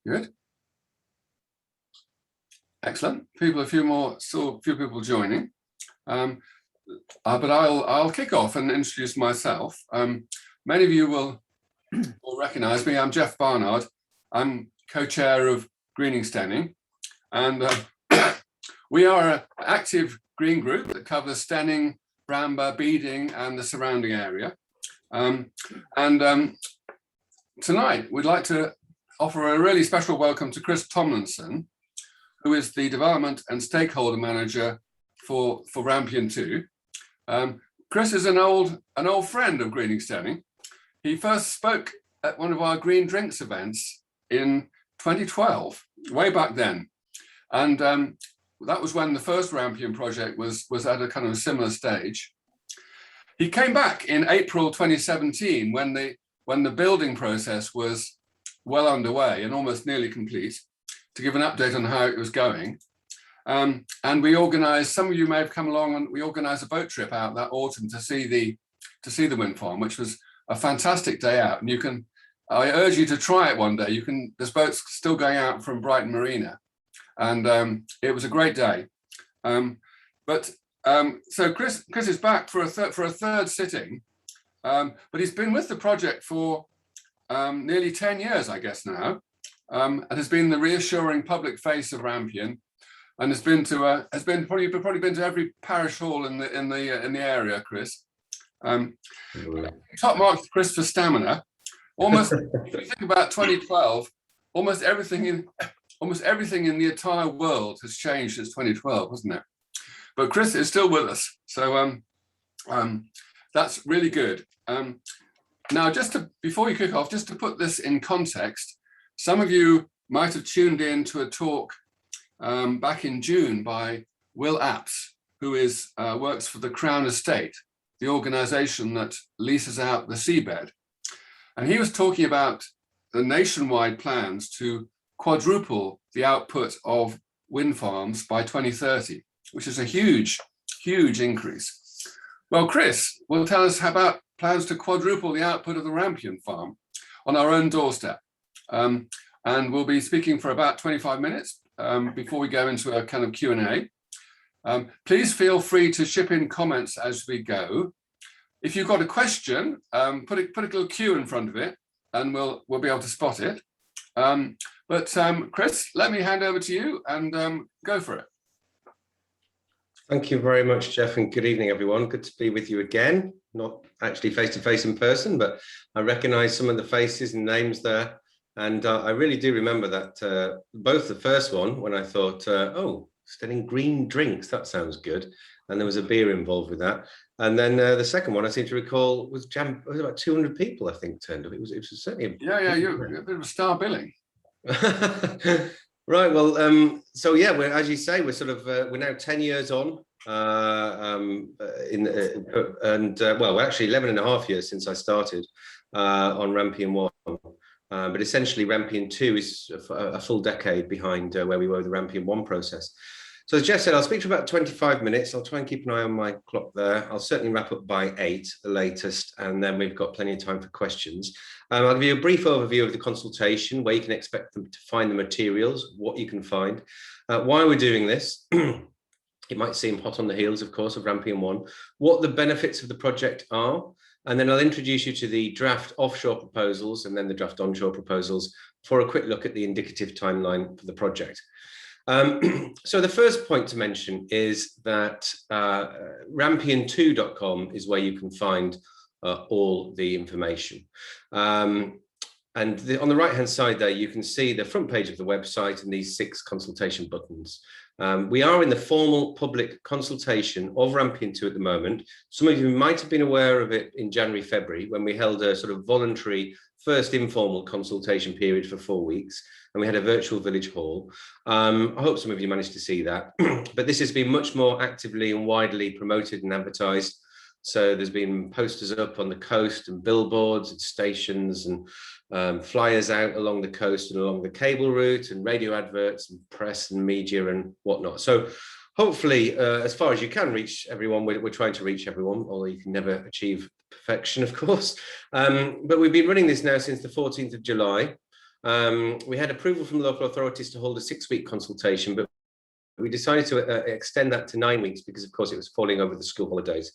Good. Excellent. A few people joining. But I'll kick off and introduce myself. Many of you will recognize me. I'm Jeff Barnard. I'm co-chair of Greening Stenning, and we are an active green group that covers Stenning, Bramber, Beeding, and the surrounding area. Tonight we'd like to offer a really special welcome to Chris Tomlinson, who is the Development and Stakeholder Manager for Rampion 2. Chris is an old friend of Greening Stenning. He first spoke at one of our Green Drinks events in 2012, way back then. And that was when the first Rampion project was at a kind of a similar stage. He came back in April 2017 when the building process was well underway and almost nearly complete, to give an update on how it was going. And we organised, some of you may have come along, and we organised a boat trip out that autumn to see the wind farm, which was a fantastic day out. And I urge you to try it one day. There's boats still going out from Brighton Marina, and it was a great day. So Chris is back for a third sitting, but he's been with the project for nearly 10 years, I guess now, and has been the reassuring public face of Rampion, and has probably been to every parish hall in the area. Chris, top marks Chris for stamina. Almost, if you think about 2012, almost everything in the entire world has changed since 2012, hasn't it? But Chris is still with us, so that's really good. Now, before we kick off, just to put this in context, some of you might have tuned in to a talk back in June by Will Apps, who works for the Crown Estate, the organisation that leases out the seabed. And he was talking about the nationwide plans to quadruple the output of wind farms by 2030, which is a huge, huge increase. Well, Chris will tell us about plans to quadruple the output of the Rampion farm on our own doorstep. And we'll be speaking for about 25 minutes before we go into a kind of Q&A. Please feel free to chip in comments as we go. If you've got a question, put a little Q in front of it, and we'll be able to spot it. Chris, let me hand over to you and go for it. Thank you very much, Jeff, and good evening, everyone. Good to be with you again. Not actually face-to-face in person, but I recognise some of the faces and names there. And I really do remember that both the first one, when I thought, oh, Stenning green drinks, that sounds good. And there was a beer involved with that. And then the second one, I seem to recall, was about 200 people, I think, turned up. It was certainly you're a bit of a star billing. Right. Well, so yeah, as you say, we're now 10 years on, well, actually 11 and a half years since I started on Rampion 1. But essentially, Rampion 2 is a full decade behind where we were with the Rampion 1 process. So as Jeff said, I'll speak for about 25 minutes. I'll try and keep an eye on my clock there. I'll certainly wrap up by 8, the latest, and then we've got plenty of time for questions. I'll give you a brief overview of the consultation, where you can expect them to find the materials, what you can find, why we're doing this. It might seem hot on the heels, of course, of Rampion 1, what the benefits of the project are, and then I'll introduce you to the draft offshore proposals and then the draft onshore proposals for a quick look at the indicative timeline for the project. So the first point to mention is that rampion2.com is where you can find all the information. And on the right-hand side there, you can see the front page of the website and these 6 consultation buttons. We are in the formal public consultation of Rampion 2 at the moment. Some of you might have been aware of it in January, February, when we held a sort of voluntary first informal consultation period for 4 weeks, and we had a virtual village hall. I hope some of you managed to see that, but this has been much more actively and widely promoted and advertised. So there's been posters up on the coast and billboards and stations and flyers out along the coast and along the cable route and radio adverts and press and media and whatnot. So hopefully, as far as you can reach everyone, we're trying to reach everyone, although you can never achieve perfection, of course. But we've been running this now since the 14th of July. We had approval from local authorities to hold a 6-week consultation, but we decided to extend that to 9 weeks because, of course, it was falling over the school holidays.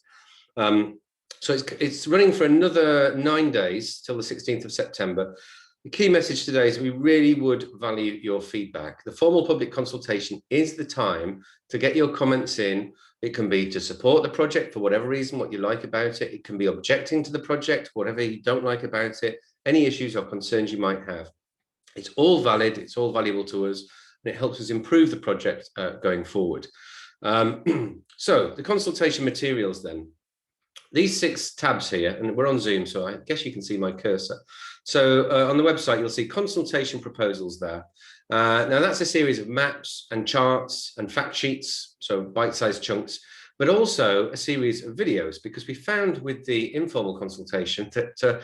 So it's running for another 9 days till the 16th of September. The key message today is we really would value your feedback. The formal public consultation is the time to get your comments in. It can be to support the project for whatever reason, what you like about it. It can be objecting to the project, whatever you don't like about it, any issues or concerns you might have. It's all valid, it's all valuable to us, and it helps us improve the project going forward. So the consultation materials then. These 6 tabs here, and we're on Zoom, so I guess you can see my cursor. So on the website, you'll see consultation proposals there. Now that's a series of maps and charts and fact sheets, so bite-sized chunks, but also a series of videos, because we found with the informal consultation that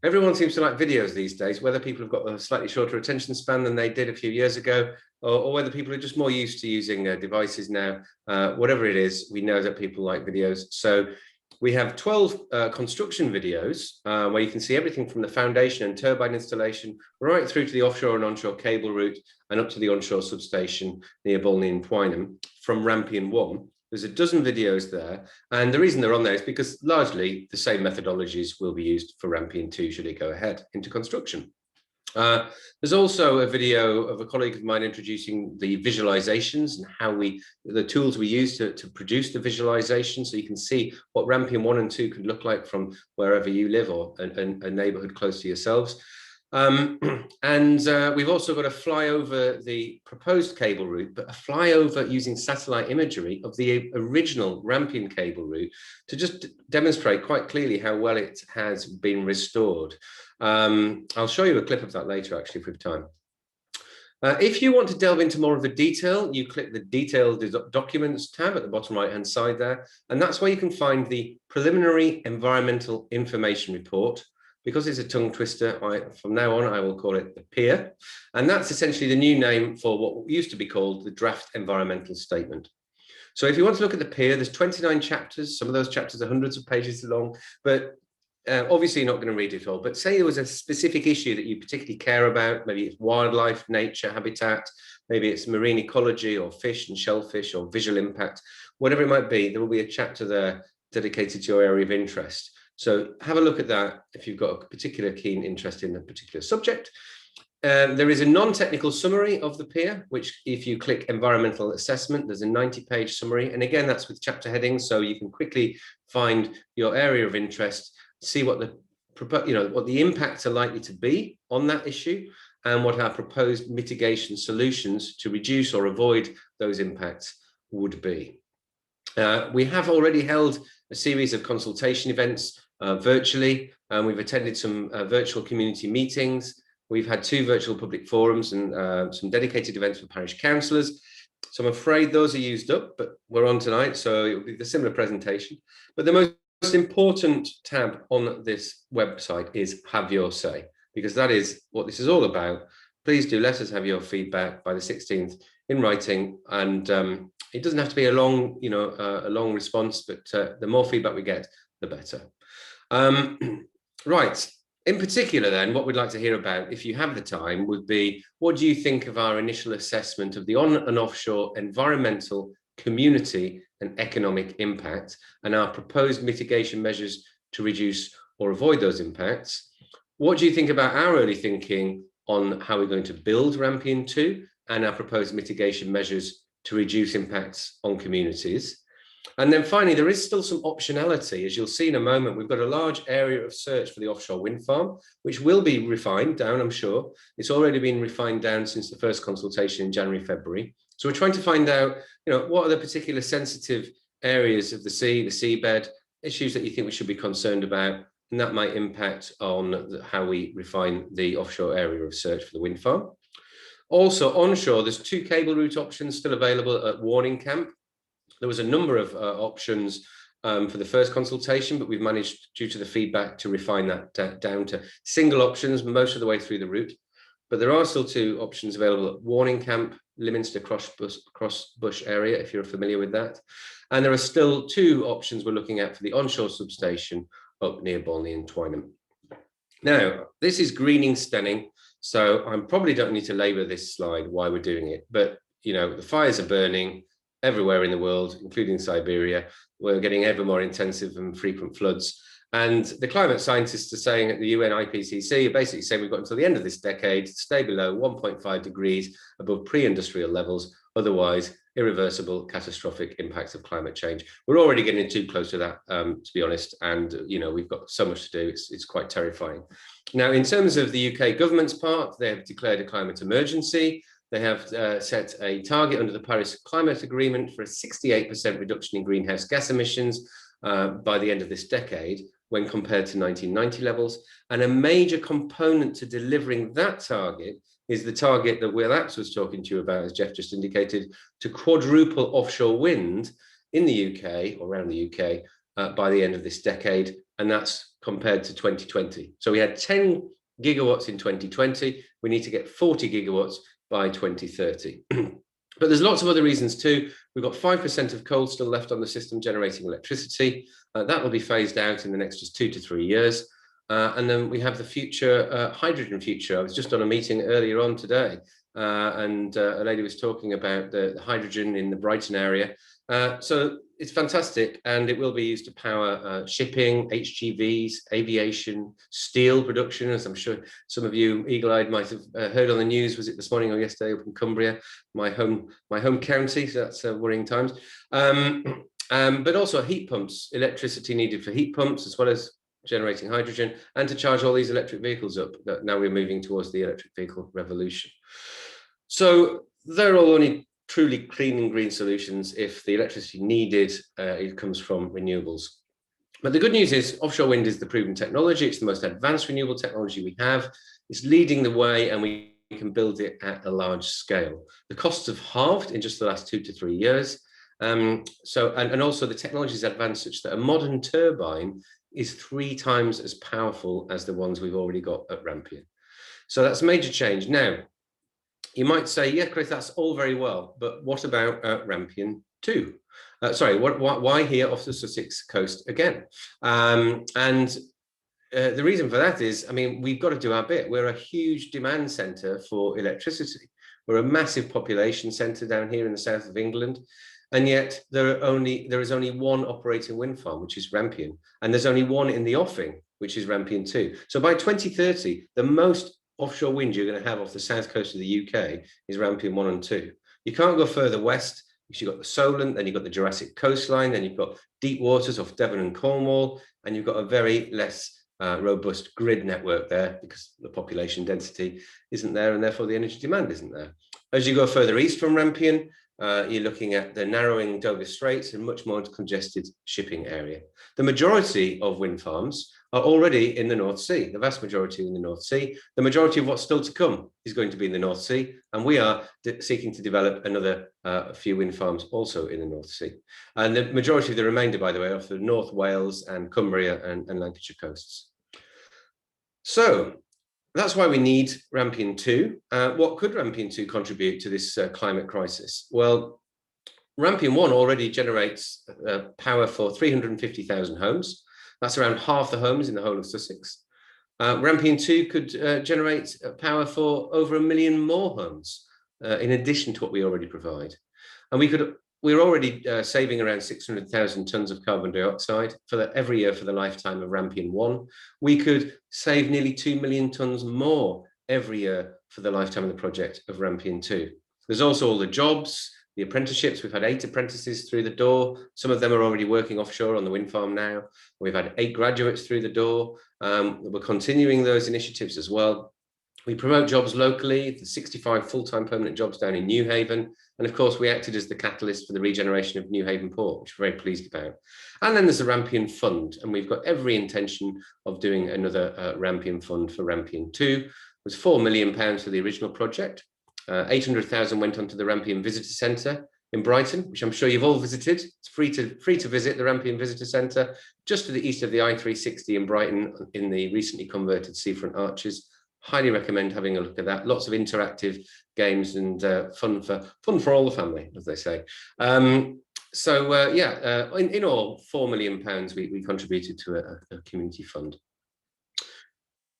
everyone seems to like videos these days, whether people have got a slightly shorter attention span than they did a few years ago, or whether people are just more used to using devices now. Whatever it is, we know that people like videos. So we have 12 construction videos where you can see everything from the foundation and turbine installation right through to the offshore and onshore cable route and up to the onshore substation near Bolney and Twynham from Rampion 1. There's a dozen videos there, and the reason they're on there is because largely the same methodologies will be used for Rampion 2 should it go ahead into construction. There's also a video of a colleague of mine introducing the visualizations and how the tools we use to produce the visualization, so you can see what Rampion 1 and 2 could look like from wherever you live or a neighborhood close to yourselves. We've also got a flyover the proposed cable route, but a flyover using satellite imagery of the original Rampion cable route to just demonstrate quite clearly how well it has been restored. I'll show you a clip of that later, actually, if we have time. If you want to delve into more of the detail, you click the Detailed Documents tab at the bottom right-hand side there, and that's where you can find the Preliminary Environmental Information Report. Because it's a tongue twister, from now on, I will call it the PEER. And that's essentially the new name for what used to be called the Draft Environmental Statement. So if you want to look at the PEER, there's 29 chapters. Some of those chapters are hundreds of pages long, but obviously you're not going to read it all. But say there was a specific issue that you particularly care about, maybe it's wildlife, nature, habitat, maybe it's marine ecology or fish and shellfish or visual impact, whatever it might be, there will be a chapter there dedicated to your area of interest. So have a look at that if you've got a particular keen interest in a particular subject. There is a non-technical summary of the PEER, which if you click environmental assessment, there's a 90-page summary. And again, that's with chapter headings, so you can quickly find your area of interest, see what the impacts are likely to be on that issue and what our proposed mitigation solutions to reduce or avoid those impacts would be. We have already held a series of consultation events virtually, and we've attended some virtual community meetings. We've had 2 virtual public forums and some dedicated events for parish councillors. So I'm afraid those are used up, but we're on tonight, so it will be the similar presentation. But the most important tab on this website is Have Your Say, because that is what this is all about. Please do let us have your feedback by the 16th in writing, and it doesn't have to be a long, a long response, but the more feedback we get, the better. Right. In particular, then, what we'd like to hear about, if you have the time, would be what do you think of our initial assessment of the on and offshore environmental, community and economic impact and our proposed mitigation measures to reduce or avoid those impacts? What do you think about our early thinking on how we're going to build Rampion 2 and our proposed mitigation measures to reduce impacts on communities? And then finally, there is still some optionality. As you'll see in a moment, we've got a large area of search for the offshore wind farm, which will be refined down, I'm sure. It's already been refined down since the first consultation in January, February. So we're trying to find out, what are the particular sensitive areas of the sea, the seabed, issues that you think we should be concerned about, and that might impact on how we refine the offshore area of search for the wind farm. Also onshore, there's 2 cable route options still available at Warning Camp. There was a number of options for the first consultation, but we've managed, due to the feedback, to refine that down to single options most of the way through the route. But there are still 2 options available at Warning Camp, Lyminster Crossbush area, if you're familiar with that. And there are still 2 options we're looking at for the onshore substation up near Bolney and Twynham. Now, this is greening Stenning. So I probably don't need to labor this slide why we're doing it, but the fires are burning everywhere in the world, including Siberia. We're getting ever more intensive and frequent floods. And the climate scientists are saying at the UN IPCC are basically saying we've got until the end of this decade to stay below 1.5 degrees above pre-industrial levels, otherwise irreversible catastrophic impacts of climate change. We're already getting too close to that, to be honest, and we've got so much to do. It's quite terrifying. Now, in terms of the UK government's part, they have declared a climate emergency. They have set a target under the Paris Climate Agreement for a 68% reduction in greenhouse gas emissions by the end of this decade, when compared to 1990 levels. And a major component to delivering that target is the target that Will Apps was talking to you about, as Jeff just indicated, to quadruple offshore wind in the UK, or around the UK, by the end of this decade. And that's compared to 2020. So we had 10 gigawatts in 2020. We need to get 40 gigawatts by 2030. But there's lots of other reasons too. We've got 5% of coal still left on the system generating electricity. That will be phased out in the next just 2 to 3 years. And then we have the future, hydrogen future. I was just on a meeting earlier on today, and a lady was talking about the hydrogen in the Brighton area. So it's fantastic, and it will be used to power shipping, HGVs, aviation, steel production, as I'm sure some of you eagle-eyed might have heard on the news. Was it this morning or yesterday up in Cumbria, my home county? So that's worrying times. But also heat pumps, electricity needed for heat pumps, as well as generating hydrogen, and to charge all these electric vehicles up. Now we're moving towards the electric vehicle revolution. So they're all only truly clean and green solutions if the electricity needed it comes from renewables. But the good news is offshore wind is the proven technology. It's the most advanced renewable technology we have. It's leading the way, and we can build it at a large scale. The costs have halved in just the last 2 to 3 years. And also the technology is advanced such that a modern turbine is 3 times as powerful as the ones we've already got at Rampion. So that's a major change. Now, you might say, yeah, Chris, that's all very well, but what about Rampion 2? Why here off the Sussex coast again? The reason for that is, we've got to do our bit. We're a huge demand centre for electricity. We're a massive population centre down here in the south of England. And yet there is only one operating wind farm, which is Rampion. And there's only one in the offing, which is Rampion 2. So by 2030, the most offshore wind you're going to have off the south coast of the UK is Rampion 1 and 2. You can't go further west, because you've got the Solent, then you've got the Jurassic coastline, then you've got deep waters off Devon and Cornwall, and you've got a very less robust grid network there, because the population density isn't there, and therefore the energy demand isn't there. As you go further east from Rampion, you're looking at the narrowing Dover Straits and much more congested shipping area. The majority of wind farms are already in the North Sea, the vast majority in the North Sea. The majority of what's still to come is going to be in the North Sea, and we are seeking to develop another few wind farms also in the North Sea. And the majority of the remainder, by the way, are for North Wales and Cumbria and Lancashire coasts. So that's why we need Rampion 2. What could Rampion 2 contribute to this climate crisis? Well, Rampion 1 already generates power for 350,000 homes. That's around half the homes in the whole of Sussex. Rampion 2 could generate power for over 1 million more homes, in addition to what we already provide. And we're already saving around 600,000 tonnes of carbon dioxide every year for the lifetime of Rampion 1. We could save nearly 2 million tonnes more every year for the lifetime of the project of Rampion 2. There's also all the jobs, the apprenticeships. We've had 8 apprentices through the door. Some of them are already working offshore on the wind farm now. We've had 8 graduates through the door. We're continuing those initiatives as well. We promote jobs locally, the 65 full-time permanent jobs down in Newhaven. And of course, we acted as the catalyst for the regeneration of Newhaven Port, which we're very pleased about. And then there's the Rampion Fund, and we've got every intention of doing another Rampion Fund for Rampion 2. It was £4 million for the original project. 800,000 went onto the Rampion Visitor Centre in Brighton, which I'm sure you've all visited. It's free to visit the Rampion Visitor Centre, just to the east of the I-360 in Brighton, in the recently converted Seafront Arches. Highly recommend having a look at that. Lots of interactive games and fun for all the family, as they say. In all, £4 million we contributed to a community fund.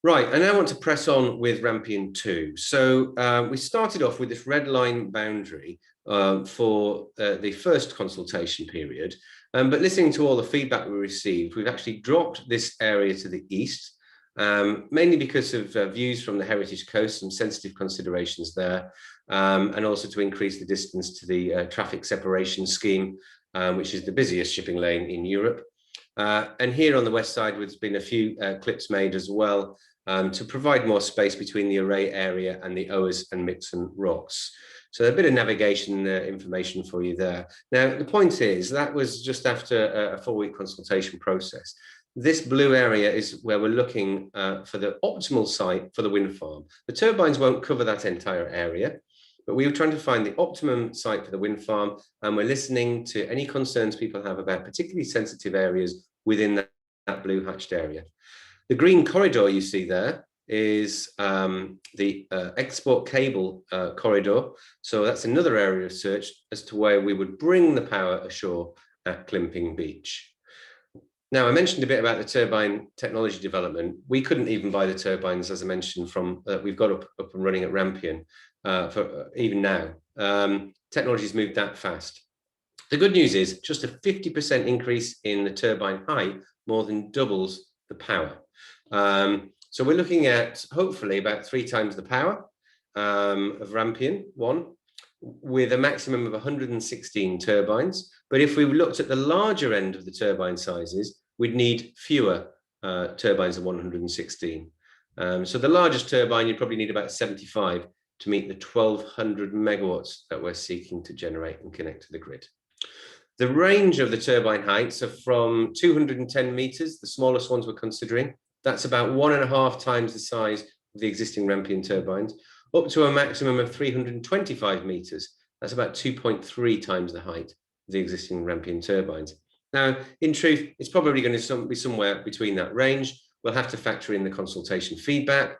Right, and I want to press on with Rampion 2. So we started off with this red line boundary for the first consultation period. But listening to all the feedback we received, we've actually dropped this area to the east, mainly because of views from the Heritage Coast, some sensitive considerations there, and also to increase the distance to the traffic separation scheme, which is the busiest shipping lane in Europe. And here on the west side, there's been a few clips made as well to provide more space between the array area and the Owers and Mixon rocks. So a bit of navigation information for you there. Now, the point is that was just after a 4-week consultation process. This blue area is where we're looking for the optimal site for the wind farm. The turbines won't cover that entire area, but we were trying to find the optimum site for the wind farm, and we're listening to any concerns people have about particularly sensitive areas within that blue hatched area. The green corridor you see there is the export cable corridor. So that's another area of search as to where we would bring the power ashore at Climping Beach. Now, I mentioned a bit about the turbine technology development. We couldn't even buy the turbines, as I mentioned, from we've got up and running at Rampion for even now. Technology's moved that fast. The good news is just a 50% increase in the turbine height more than doubles the power. So we're looking at hopefully about 3 times the power of Rampion 1 with a maximum of 116 turbines. But if we looked at the larger end of the turbine sizes, we'd need fewer turbines than 116. So the largest turbine, you'd probably need about 75 to meet the 1200 megawatts that we're seeking to generate and connect to the grid. The range of the turbine heights are from 210 meters, the smallest ones we're considering. That's about 1.5 times the size of the existing Rampion turbines, up to a maximum of 325 meters. That's about 2.3 times the height of the existing Rampion turbines. Now, in truth, it's probably going to be somewhere between that range. We'll have to factor in the consultation feedback,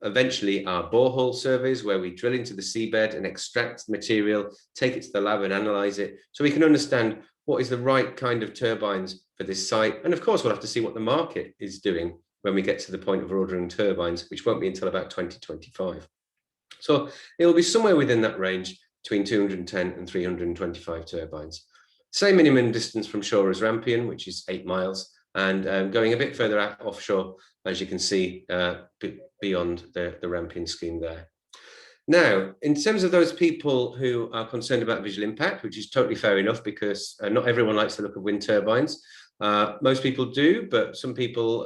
eventually our borehole surveys, where we drill into the seabed and extract material, take it to the lab and analyze it, so we can understand what is the right kind of turbines for this site. And of course, we'll have to see what the market is doing when we get to the point of ordering turbines, which won't be until about 2025. So it will be somewhere within that range between 210 and 325 turbines. Same minimum distance from shore as Rampion, which is 8 miles, and going a bit further out offshore, as you can see, beyond the Rampion scheme there. Now, in terms of those people who are concerned about visual impact, which is totally fair enough, because not everyone likes the look of wind turbines. Most people do, but some people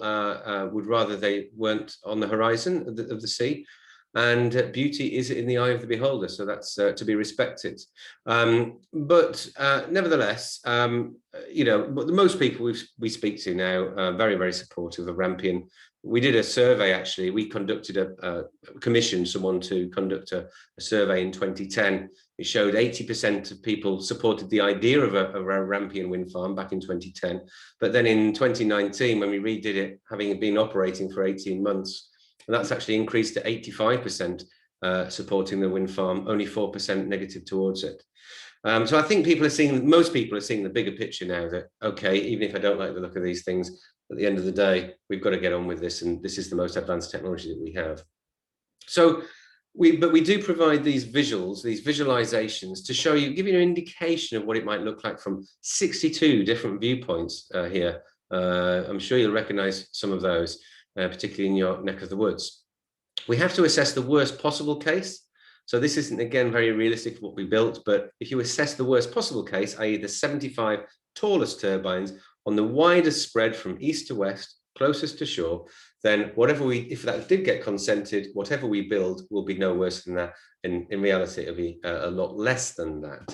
would rather they weren't on the horizon of the sea. And beauty is in the eye of the beholder, so that's to be respected. But nevertheless, you know, most people we speak to now are very, very supportive of Rampion. We did a survey, actually. We conducted commissioned someone to conduct a survey in 2010. It showed 80% of people supported the idea of a Rampion wind farm back in 2010. But then in 2019, when we redid it, having been operating for 18 months, and that's actually increased to 85% supporting the wind farm, only 4% negative towards it. So I think most people are seeing the bigger picture now that, okay, even if I don't like the look of these things, at the end of the day, we've got to get on with this, and this is the most advanced technology that we have. So we do provide these visuals, these visualizations to show you, give you an indication of what it might look like from 62 different viewpoints here. I'm sure you'll recognize some of those. Particularly in your neck of the woods. We have to assess the worst possible case. So this isn't, again, very realistic for what we built, but if you assess the worst possible case, i.e. the 75 tallest turbines on the widest spread from east to west, closest to shore, then if that did get consented, whatever we build will be no worse than that. In reality, it'll be a lot less than that.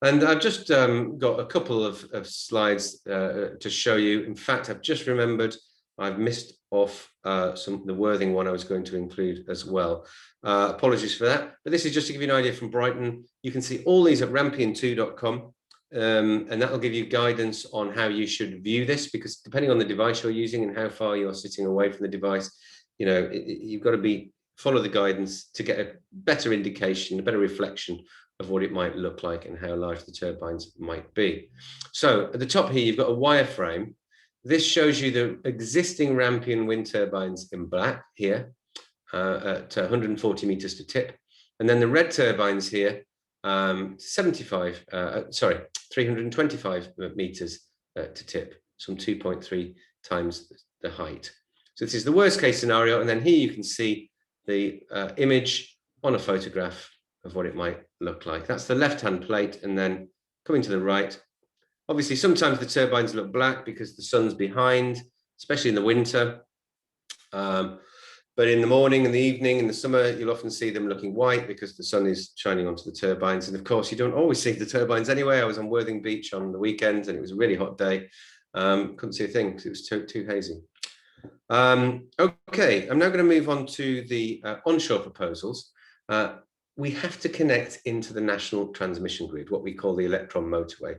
And I've just got a couple of slides to show you. In fact, I've just remembered I've missed off the Worthing one I was going to include as well. Apologies for that. But this is just to give you an idea from Brighton. You can see all these at rampion2.com, and that will give you guidance on how you should view this, because depending on the device you're using and how far you're sitting away from the device, you know, you've got to follow the guidance to get a better indication, a better reflection of what it might look like and how large the turbines might be. So at the top here, you've got a wireframe. This shows you the existing Rampion wind turbines in black here at 140 meters to tip. And then the red turbines here, 325 meters to tip, some 2.3 times the height. So this is the worst case scenario. And then here you can see the image on a photograph of what it might look like. That's the left-hand plate. And then coming to the right, obviously, sometimes the turbines look black because the sun's behind, especially in the winter. But in the morning and the evening, in the summer, you'll often see them looking white because the sun is shining onto the turbines. And of course, you don't always see the turbines anyway. I was on Worthing Beach on the weekend and it was a really hot day. Couldn't see a thing because it was too hazy. Okay, I'm now going to move on to the onshore proposals. We have to connect into the national transmission grid, what we call the electron motorway.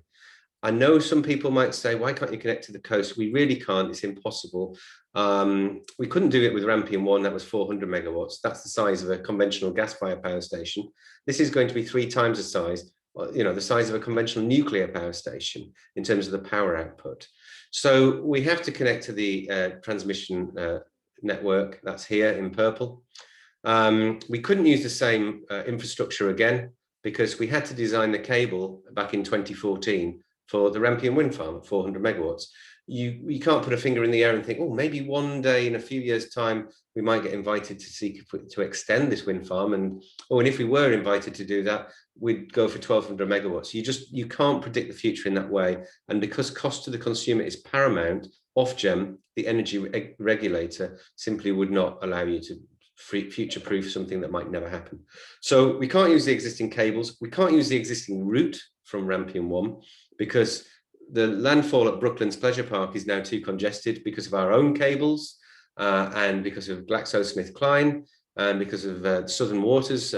I know some people might say, why can't you connect to the coast? We really can't, it's impossible. We couldn't do it with Rampion 1, that was 400 megawatts. That's the size of a conventional gas-fired power station. This is going to be 3 times the size, the size of a conventional nuclear power station in terms of the power output. So we have to connect to the transmission network, that's here in purple. We couldn't use the same infrastructure again because we had to design the cable back in 2014 for the Rampion wind farm at 400 megawatts. You can't put a finger in the air and think, oh, maybe one day in a few years' time, we might get invited to seek to extend this wind farm. And if we were invited to do that, we'd go for 1200 megawatts. You can't predict the future in that way. And because cost to the consumer is paramount, Ofgem, the energy regulator, simply would not allow you to future-proof something that might never happen. So we can't use the existing cables. We can't use the existing route from Rampion 1 because the landfall at Brooklands Pleasure Park is now too congested because of our own cables and because of GlaxoSmithKline and because of Southern Waters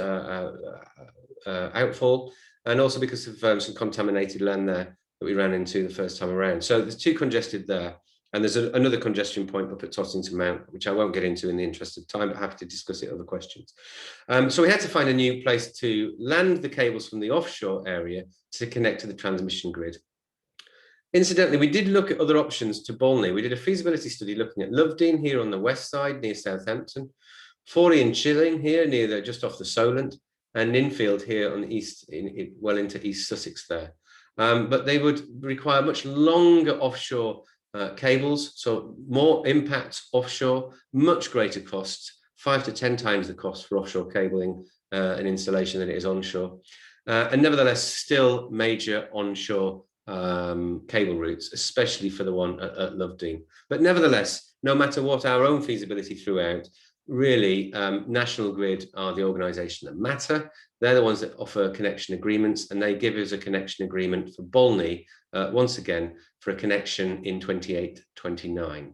outfall, and also because of some contaminated land there that we ran into the first time around. So there's too congested there. And there's another congestion point up at Tottington Mount, which I won't get into in the interest of time, but happy to discuss it other questions. So we had to find a new place to land the cables from the offshore area to connect to the transmission grid. Incidentally, we did look at other options to Bolney. We did a feasibility study looking at Lovedean here on the west side near Southampton, Forley and Chilling here near just off the Solent, and Ninfield here on the east, well into East Sussex there. But they would require much longer offshore cables, so more impacts offshore, much greater costs, 5 to 10 times the cost for offshore cabling and installation than it is onshore, and nevertheless still major onshore cable routes, especially for the one at Lovedean. But nevertheless, no matter what our own feasibility threw out, really National Grid are the organisation that matter. They're the ones that offer connection agreements, and they give us a connection agreement for Bolney once again for a connection in 28-29.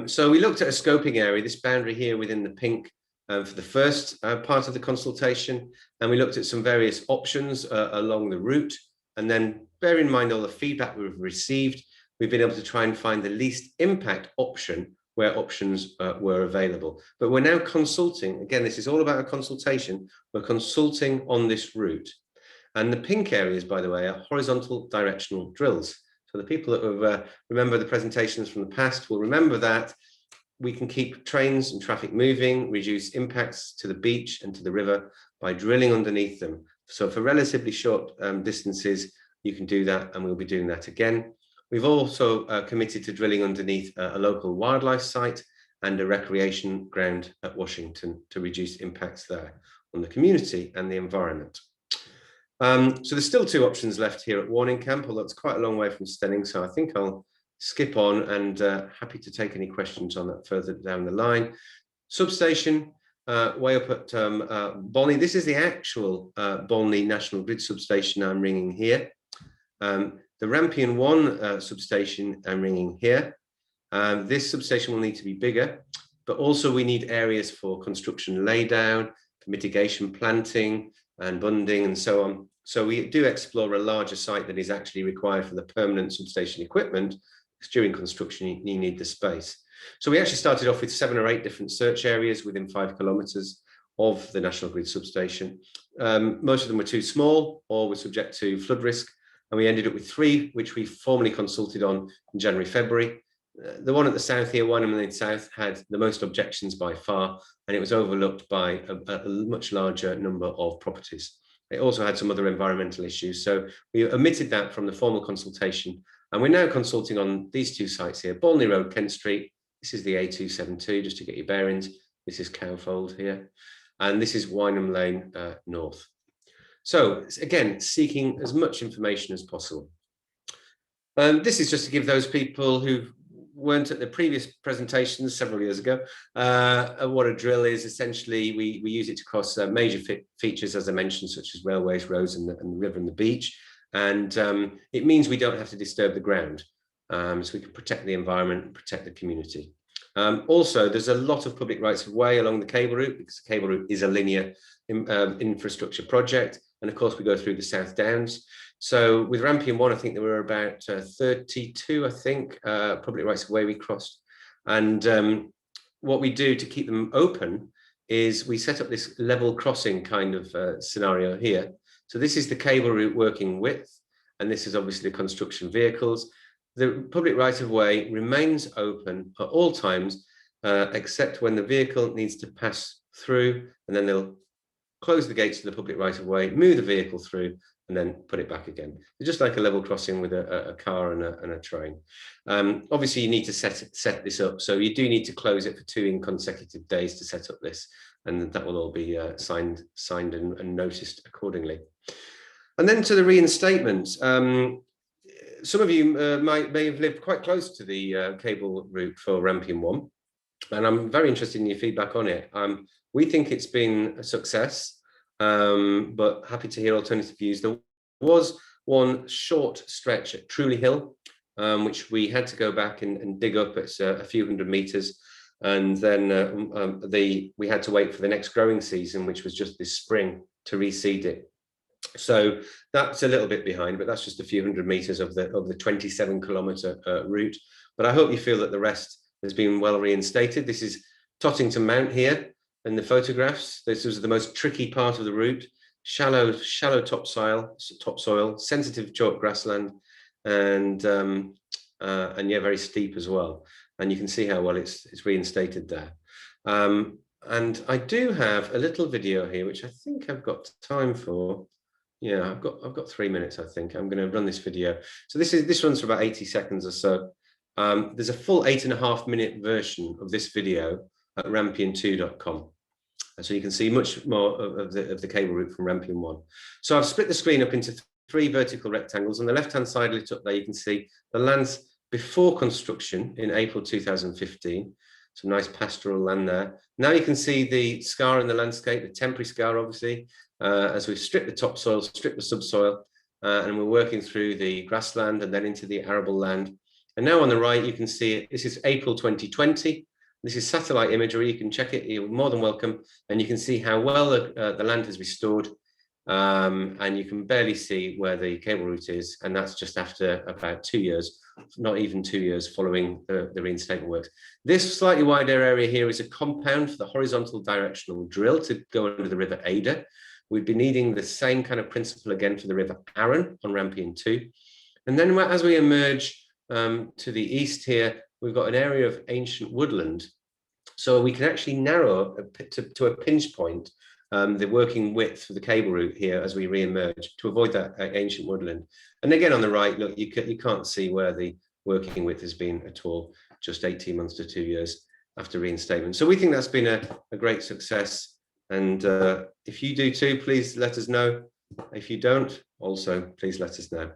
So we looked at a scoping area, this boundary here within the pink for the first part of the consultation, and we looked at some various options along the route. And then bear in mind all the feedback we've received, we've been able to try and find the least impact option where options were available. But we're now consulting, again, this is all about a consultation, we're consulting on this route. And the pink areas, by the way, are horizontal directional drills. So the people that remember the presentations from the past will remember that we can keep trains and traffic moving, reduce impacts to the beach and to the river by drilling underneath them. So for relatively short distances, you can do that, and we'll be doing that again. We've also committed to drilling underneath a local wildlife site and a recreation ground at Washington to reduce impacts there on the community and the environment. So there's still 2 options left here at Warning Camp, although it's quite a long way from Stenning, so I think I'll skip on and happy to take any questions on that further down the line. Substation, way up at Bolney. This is the actual Bolney National Grid substation I'm ringing here. The Rampion 1 substation I'm ringing here. This substation will need to be bigger, but also we need areas for construction laydown, for mitigation planting and bunding and so on. So we do explore a larger site that is actually required for the permanent substation equipment, because during construction you need the space. So we actually started off with 7 or 8 different search areas within 5 kilometres of the National Grid substation. Most of them were too small or were subject to flood risk. and we ended up with 3, which we formally consulted on in January, February. The one at the south here, Wynham Lane South, had the most objections by far, and it was overlooked by a much larger number of properties. It also had some other environmental issues, so we omitted that from the formal consultation, and we're now consulting on these 2 sites here, Bolney Road, Kent Street. This is the A272, just to get your bearings. This is Cowfold here, and this is Wynham Lane North. So again, seeking as much information as possible. This is just to give those people who weren't at the previous presentations several years ago what a drill is. Essentially, we use it to cross major features, as I mentioned, such as railways, roads, and the river and the beach. And it means we don't have to disturb the ground. So we can protect the environment and protect the community. Also, there's a lot of public rights of way along the cable route, because the cable route is a linear infrastructure project. And of course, we go through the South Downs. So with Rampion 1, I think there were about 32, I think, public rights of way we crossed. And what we do to keep them open is we set up this level crossing kind of scenario here. So this is the cable route working width, and this is obviously the construction vehicles. The public right of way remains open at all times, except when the vehicle needs to pass through, and then they'll close the gates to the public right of way, move the vehicle through, and then put it back again. It's just like a level crossing with a car and a train. Obviously, you need to set this up. So you do need to close it for 2 consecutive days to set up this, and that will all be signed and noticed accordingly. And then to the reinstatement. Some of you may have lived quite close to the cable route for Rampion 1, and I'm very interested in your feedback on it. We think it's been a success, but happy to hear alternative views. There was one short stretch at Truly Hill, which we had to go back and dig up. It's a few hundred meters, and then we had to wait for the next growing season, which was just this spring, to reseed it. So that's a little bit behind, but that's just a few hundred meters of the 27-kilometer route. But I hope you feel that the rest has been well reinstated. This is Tottington Mount here in the photographs. This was the most tricky part of the route. Shallow topsoil, sensitive chalk grassland, and yeah, very steep as well. And you can see how well it's reinstated there. And I do have a little video here, which I think I've got time for. Yeah, I've got 3 minutes, I think. I'm going to run this video. So this runs for about 80 seconds or so. There's a full 8.5-minute version of this video at rampion2.com. So you can see much more of the cable route from Rampion 1. So I've split the screen up into 3 vertical rectangles. On the left-hand side lit up there, you can see the lands before construction in April 2015. Some nice pastoral land there. Now you can see the scar in the landscape, the temporary scar, obviously, as we've stripped the topsoil, stripped the subsoil, and we're working through the grassland and then into the arable land. And now on the right, you can see it. This is April 2020. This is satellite imagery. You can check it. You're more than welcome. And you can see how well the land has restored. And you can barely see where the cable route is. And that's just after about 2 years, not even 2 years following the reinstatement works. This slightly wider area here is a compound for the horizontal directional drill to go under the River Ada. We'd be needing the same kind of principle again for the River Arun on Rampion 2. And then as we emerge to the east here, we've got an area of ancient woodland. So we can actually narrow to a pinch point the working width for the cable route here as we re-emerge to avoid that ancient woodland. And again, on the right, look, you can't see where the working width has been at all, just 18 months to 2 years after reinstatement. So we think that's been a great success. And if you do too, please let us know. If you don't, also, please let us know.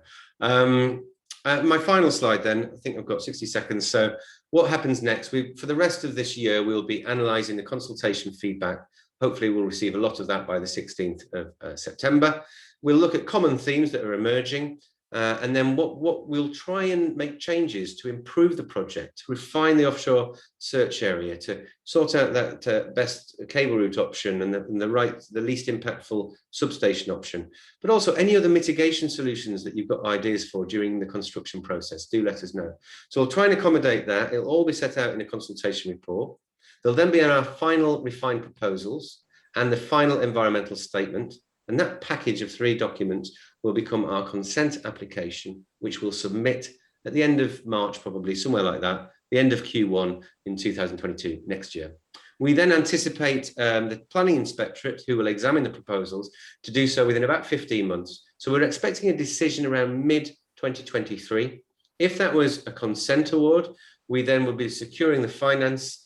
My final slide then, I think I've got 60 seconds. So what happens next? For the rest of this year, we'll be analysing the consultation feedback. Hopefully we'll receive a lot of that by the 16th of September. We'll look at common themes that are emerging, and then what we'll try and make changes to improve the project, to refine the offshore search area, to sort out that best cable route option and the least impactful substation option, but also any other mitigation solutions that you've got ideas for during the construction process. Do let us know. So we'll try and accommodate that. It'll all be set out in a consultation report. There'll then be our final refined proposals and the final environmental statement. And that package of 3 documents will become our consent application, which we'll submit at the end of March, probably somewhere like that, the end of Q1 in 2022, next year. We then anticipate the planning inspectorate, who will examine the proposals, to do so within about 15 months. So we're expecting a decision around mid-2023. If that was a consent award, we then will be securing the finance,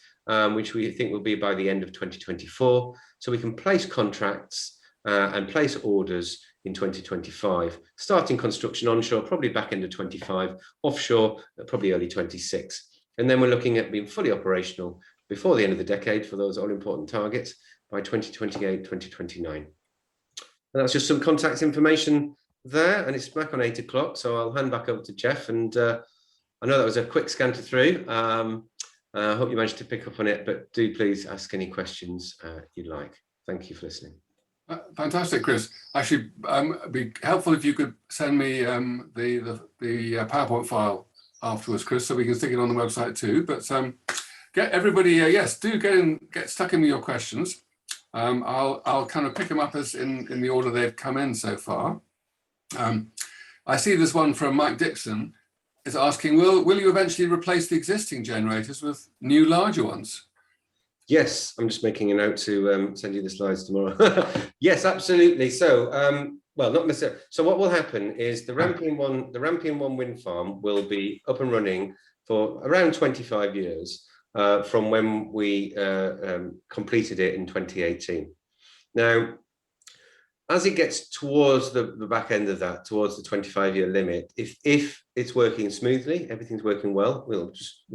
which we think will be by the end of 2024. So we can place contracts and place orders in 2025, starting construction onshore, probably back end of 25, offshore, probably early 26. And then we're looking at being fully operational before the end of the decade for those all-important targets by 2028, 2029. And that's just some contact information there, and it's back on 8 o'clock, so I'll hand back over to Jeff. And I know that was a quick scanter through. I hope you managed to pick up on it, but do please ask any questions you'd like. Thank you for listening. Fantastic, Chris. Actually, it'd be helpful if you could send me the PowerPoint file afterwards, Chris, so we can stick it on the website too. But get everybody, yes, do get stuck in with your questions. I'll kind of pick them up as in the order they've come in so far. I see this one from Mike Dixon is asking, will you eventually replace the existing generators with new larger ones? Yes, I'm just making a note to send you the slides tomorrow. Yes, absolutely. So, well, not necessarily. So what will happen is the Rampion 1 wind farm will be up and running for around 25 years from when we completed it in 2018. Now, as it gets towards the back end of that, towards the 25-year limit, if it's working smoothly, everything's working well, we'll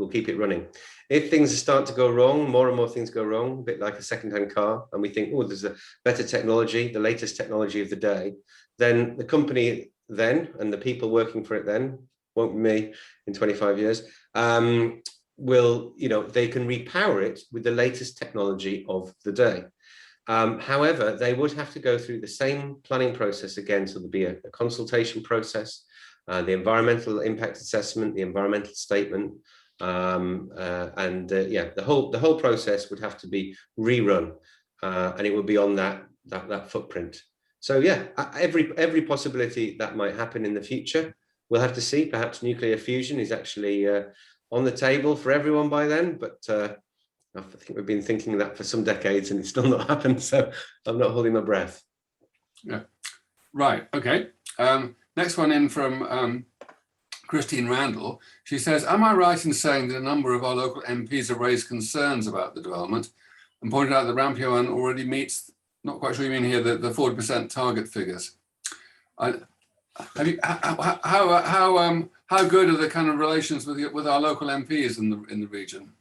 keep it running. If things start to go wrong, more and more things go wrong, a bit like a second-hand car, and we think, oh, there's a better technology, the latest technology of the day, then the company then, and the people working for it then, won't be me in 25 years, will, they can repower it with the latest technology of the day. However, they would have to go through the same planning process again. So there'll be a consultation process, the environmental impact assessment, the environmental statement, the whole process would have to be rerun, and it would be on that footprint. So yeah, every possibility that might happen in the future, we'll have to see. Perhaps nuclear fusion is actually on the table for everyone by then, but I think we've been thinking that for some decades and it's still not happened, so I'm not holding my breath. Yeah, right, okay. Next one in from Christine Randall. She says, am I right in saying that a number of our local MPs have raised concerns about the development and pointed out that Rampion already meets, not quite sure you mean here, the 40% target figures? How good are the kind of relations with our local MPs in the region?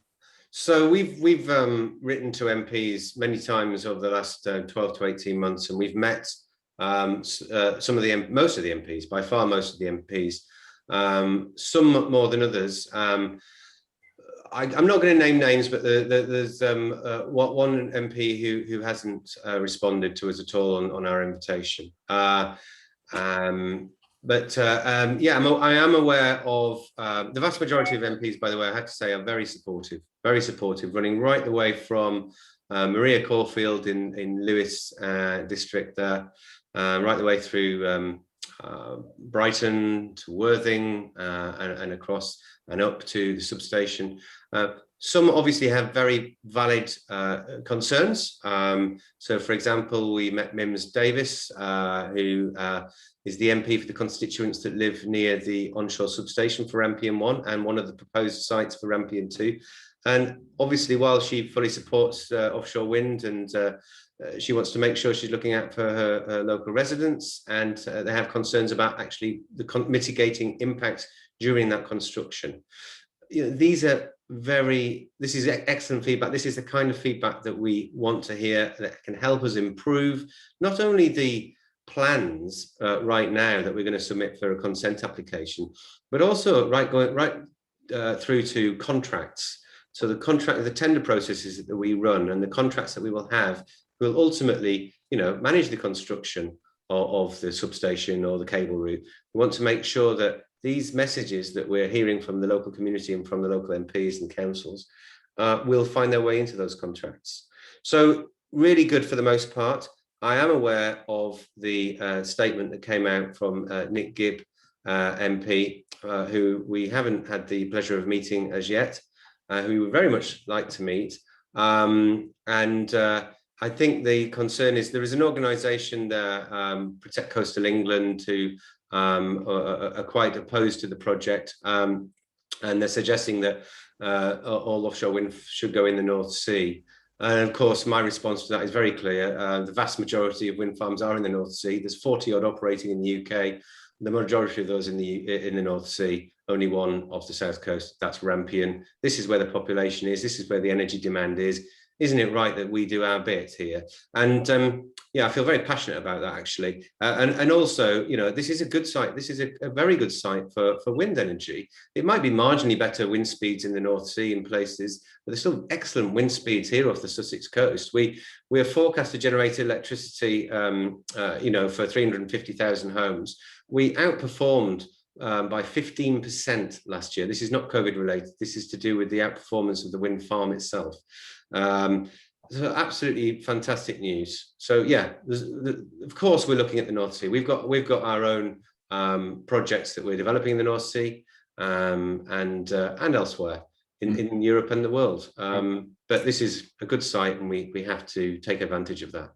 So we've written to MPs many times over the last 12 to 18 months, and we've met most of the MPs, by far most of the MPs, some more than others. I'm not going to name names, but there's one MP who hasn't responded to us at all on our invitation. Yeah, I am aware of the vast majority of MPs, by the way, I have to say, are very supportive, running right the way from Maria Caulfield in Lewis district there, right the way through Brighton to Worthing and across and up to the substation. Some obviously have very valid concerns. So, for example, we met Mims Davis, who is the MP for the constituents that live near the onshore substation for Rampion 1 and one of the proposed sites for Rampion 2. And obviously, while she fully supports offshore wind and she wants to make sure she's looking out for her local residents, and they have concerns about actually the mitigating impacts during that construction. This is excellent feedback. This is the kind of feedback that we want to hear, that can help us improve not only the plans right now that we're going to submit for a consent application, but also going right through to contracts. So the tender processes that we run and the contracts that we will have will ultimately, manage the construction of the substation or the cable route. We want to make sure that these messages that we're hearing from the local community and from the local MPs and councils will find their way into those contracts. So really good for the most part. I am aware of the statement that came out from Nick Gibb, MP, who we haven't had the pleasure of meeting as yet, who we would very much like to meet. I think the concern is there is an organisation there, Protect Coastal England, who are quite opposed to the project, and they're suggesting that all offshore wind should go in the North Sea. And of course, my response to that is very clear. The vast majority of wind farms are in the North Sea. There's 40 odd operating in the UK. The majority of those in the North Sea, only one off the south coast, that's Rampion. This is where the population is. This is where the energy demand is. Isn't it right that we do our bit here? And yeah, I feel very passionate about that, actually. And also, you know, this is a good site. This is a very good site for wind energy. It might be marginally better wind speeds in the North Sea in places, but there's still excellent wind speeds here off the Sussex coast. We are forecast to generate electricity, you know, for 350,000 homes. We outperformed by 15% last year. This is not COVID related. This is to do with the outperformance of the wind farm itself. So absolutely fantastic news. So yeah, of course we're looking at the North Sea. We've got our own projects that we're developing in the North Sea and elsewhere in Europe and the world. But this is a good site, and we have to take advantage of that.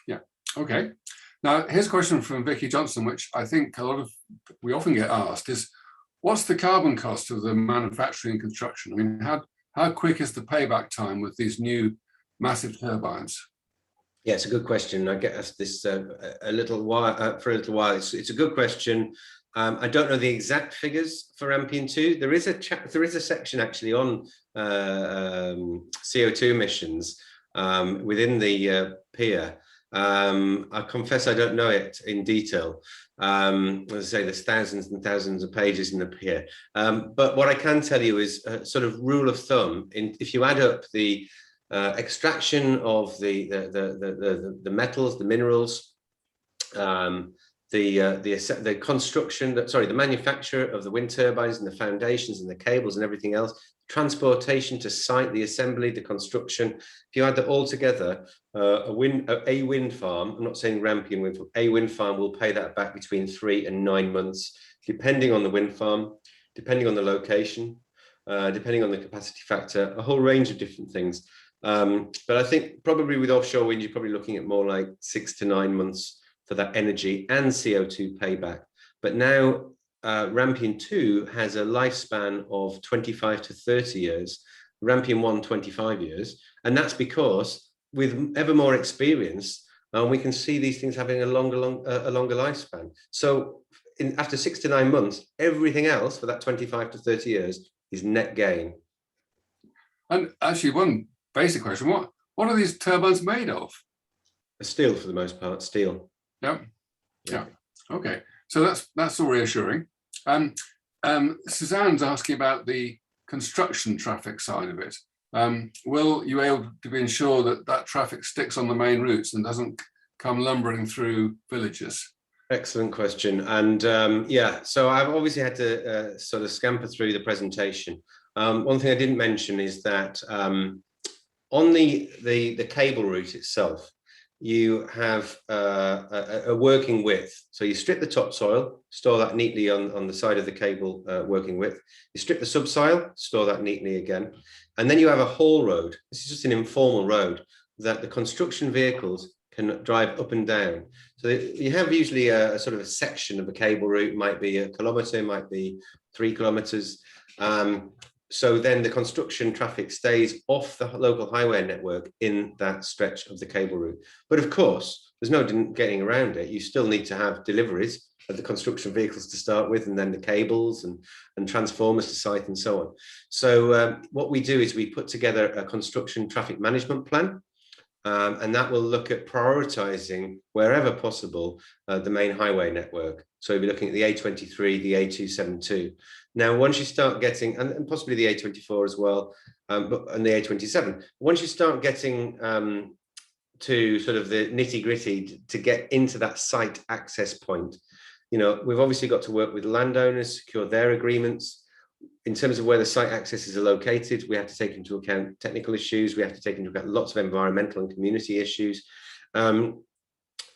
Yeah. Okay. Now here's a question from Vicky Johnson, which I think we often get asked: is what's the carbon cost of the manufacturing and construction? I mean, how quick is the payback time with these new massive turbines? Yeah, it's a good question. I get asked this a little while. It's a good question. I don't know the exact figures for Rampion 2. There is a section actually on CO2 emissions within the PIA. I confess I don't know it in detail. As I say, there's thousands and thousands of pages in the PIA. But what I can tell you is a sort of rule of thumb. If you add up the extraction of the metals, the minerals, the construction, the manufacture of the wind turbines and the foundations and the cables and everything else, transportation to site, the assembly, the construction. If you add that all together, a wind farm, I'm not saying Rampion wind farm, a wind farm will pay that back between 3 and 9 months, depending on the wind farm, depending on the location, depending on the capacity factor, a whole range of different things. But I think probably with offshore wind, you're probably looking at more like 6 to 9 months for that energy and CO2 payback. But now Rampion 2 has a lifespan of 25 to 30 years, Rampion 1 25 years, and that's because with ever more experience, we can see these things having a longer lifespan. So after 6 to 9 months, everything else for that 25 to 30 years is net gain. And actually, one basic question: what are these turbines made of? Steel, for the most part. Steel. Yeah. Okay. So that's all reassuring. Suzanne's asking about the construction traffic side of it. Will you be able to ensure that traffic sticks on the main routes and doesn't come lumbering through villages? Excellent question. And yeah, so I've obviously had to sort of scamper through the presentation. One thing I didn't mention is that on the cable route itself, you have a working width. So you strip the topsoil, store that neatly on the side of the cable working width. You strip the subsoil, store that neatly again. And then you have a haul road. This is just an informal road that the construction vehicles can drive up and down. So you have usually a sort of a section of a cable route, might be 1 kilometre, might be 3 kilometres. So then the construction traffic stays off the local highway network in that stretch of the cable route. But of course, there's no getting around it. You still need to have deliveries of the construction vehicles to start with, and then the cables and transformers to site and so on. So what we do is we put together a construction traffic management plan, and that will look at prioritizing wherever possible the main highway network. So we'll be looking at the A23, the A272. Now, once you start getting, and possibly the A24 as well, and the A27, once you start getting to sort of the nitty gritty to get into that site access point, you know, we've obviously got to work with landowners, secure their agreements. In terms of where the site accesses are located, we have to take into account technical issues. We have to take into account lots of environmental and community issues.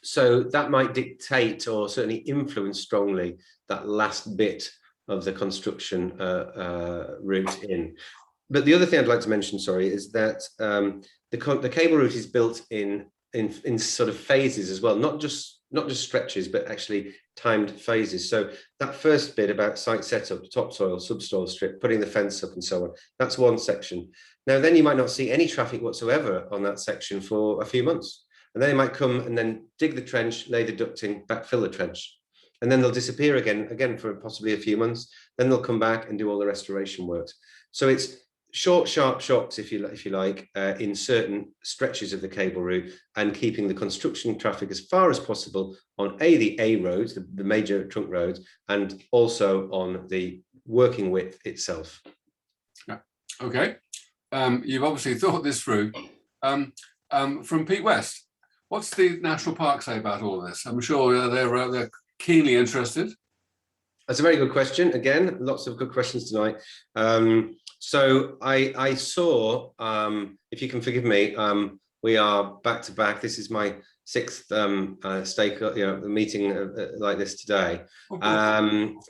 So that might dictate or certainly influence strongly that last bit of the construction route in. But the other thing I'd like to mention, sorry, is that the cable route is built in sort of phases as well, not just stretches, but actually timed phases. So that first bit about site setup, topsoil, subsoil strip, putting the fence up and so on, that's one section. Now, then you might not see any traffic whatsoever on that section for a few months. And then they might come and then dig the trench, lay the ducting, backfill the trench. And then they'll disappear again for possibly a few months. Then they'll come back and do all the restoration works. So it's short, sharp shocks, if you like, in certain stretches of the cable route, and keeping the construction traffic as far as possible on the A roads, the major trunk roads, and also on the working width itself. Yeah. Okay. You've obviously thought this through. From Pete West, what's the National Park say about all of this? I'm sure they're keenly interested. That's a very good question. Again, lots of good questions tonight. So I saw, if you can forgive me, we are back to back. This is my 6th meeting like this today.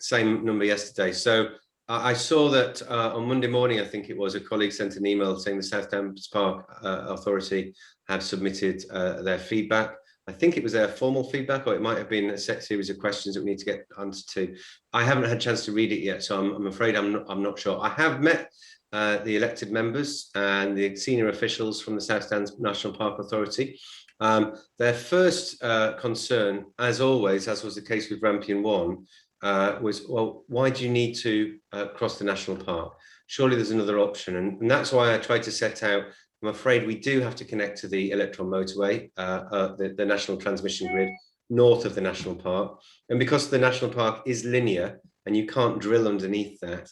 Same number yesterday. So I saw that on Monday morning, I think it was, a colleague sent an email saying the South Downs Park Authority have submitted their feedback. I think it was their formal feedback, or it might have been a set series of questions that we need to get answers to. I haven't had a chance to read it yet, so I'm afraid I'm not sure. I have met the elected members and the senior officials from the South Downs National Park Authority. Their first concern, as always, as was the case with Rampion 1, was, well, why do you need to cross the national park? Surely there's another option. And that's why I tried to set out, I'm afraid we do have to connect to the electron motorway, the national transmission grid, north of the national park. And because the national park is linear and you can't drill underneath that,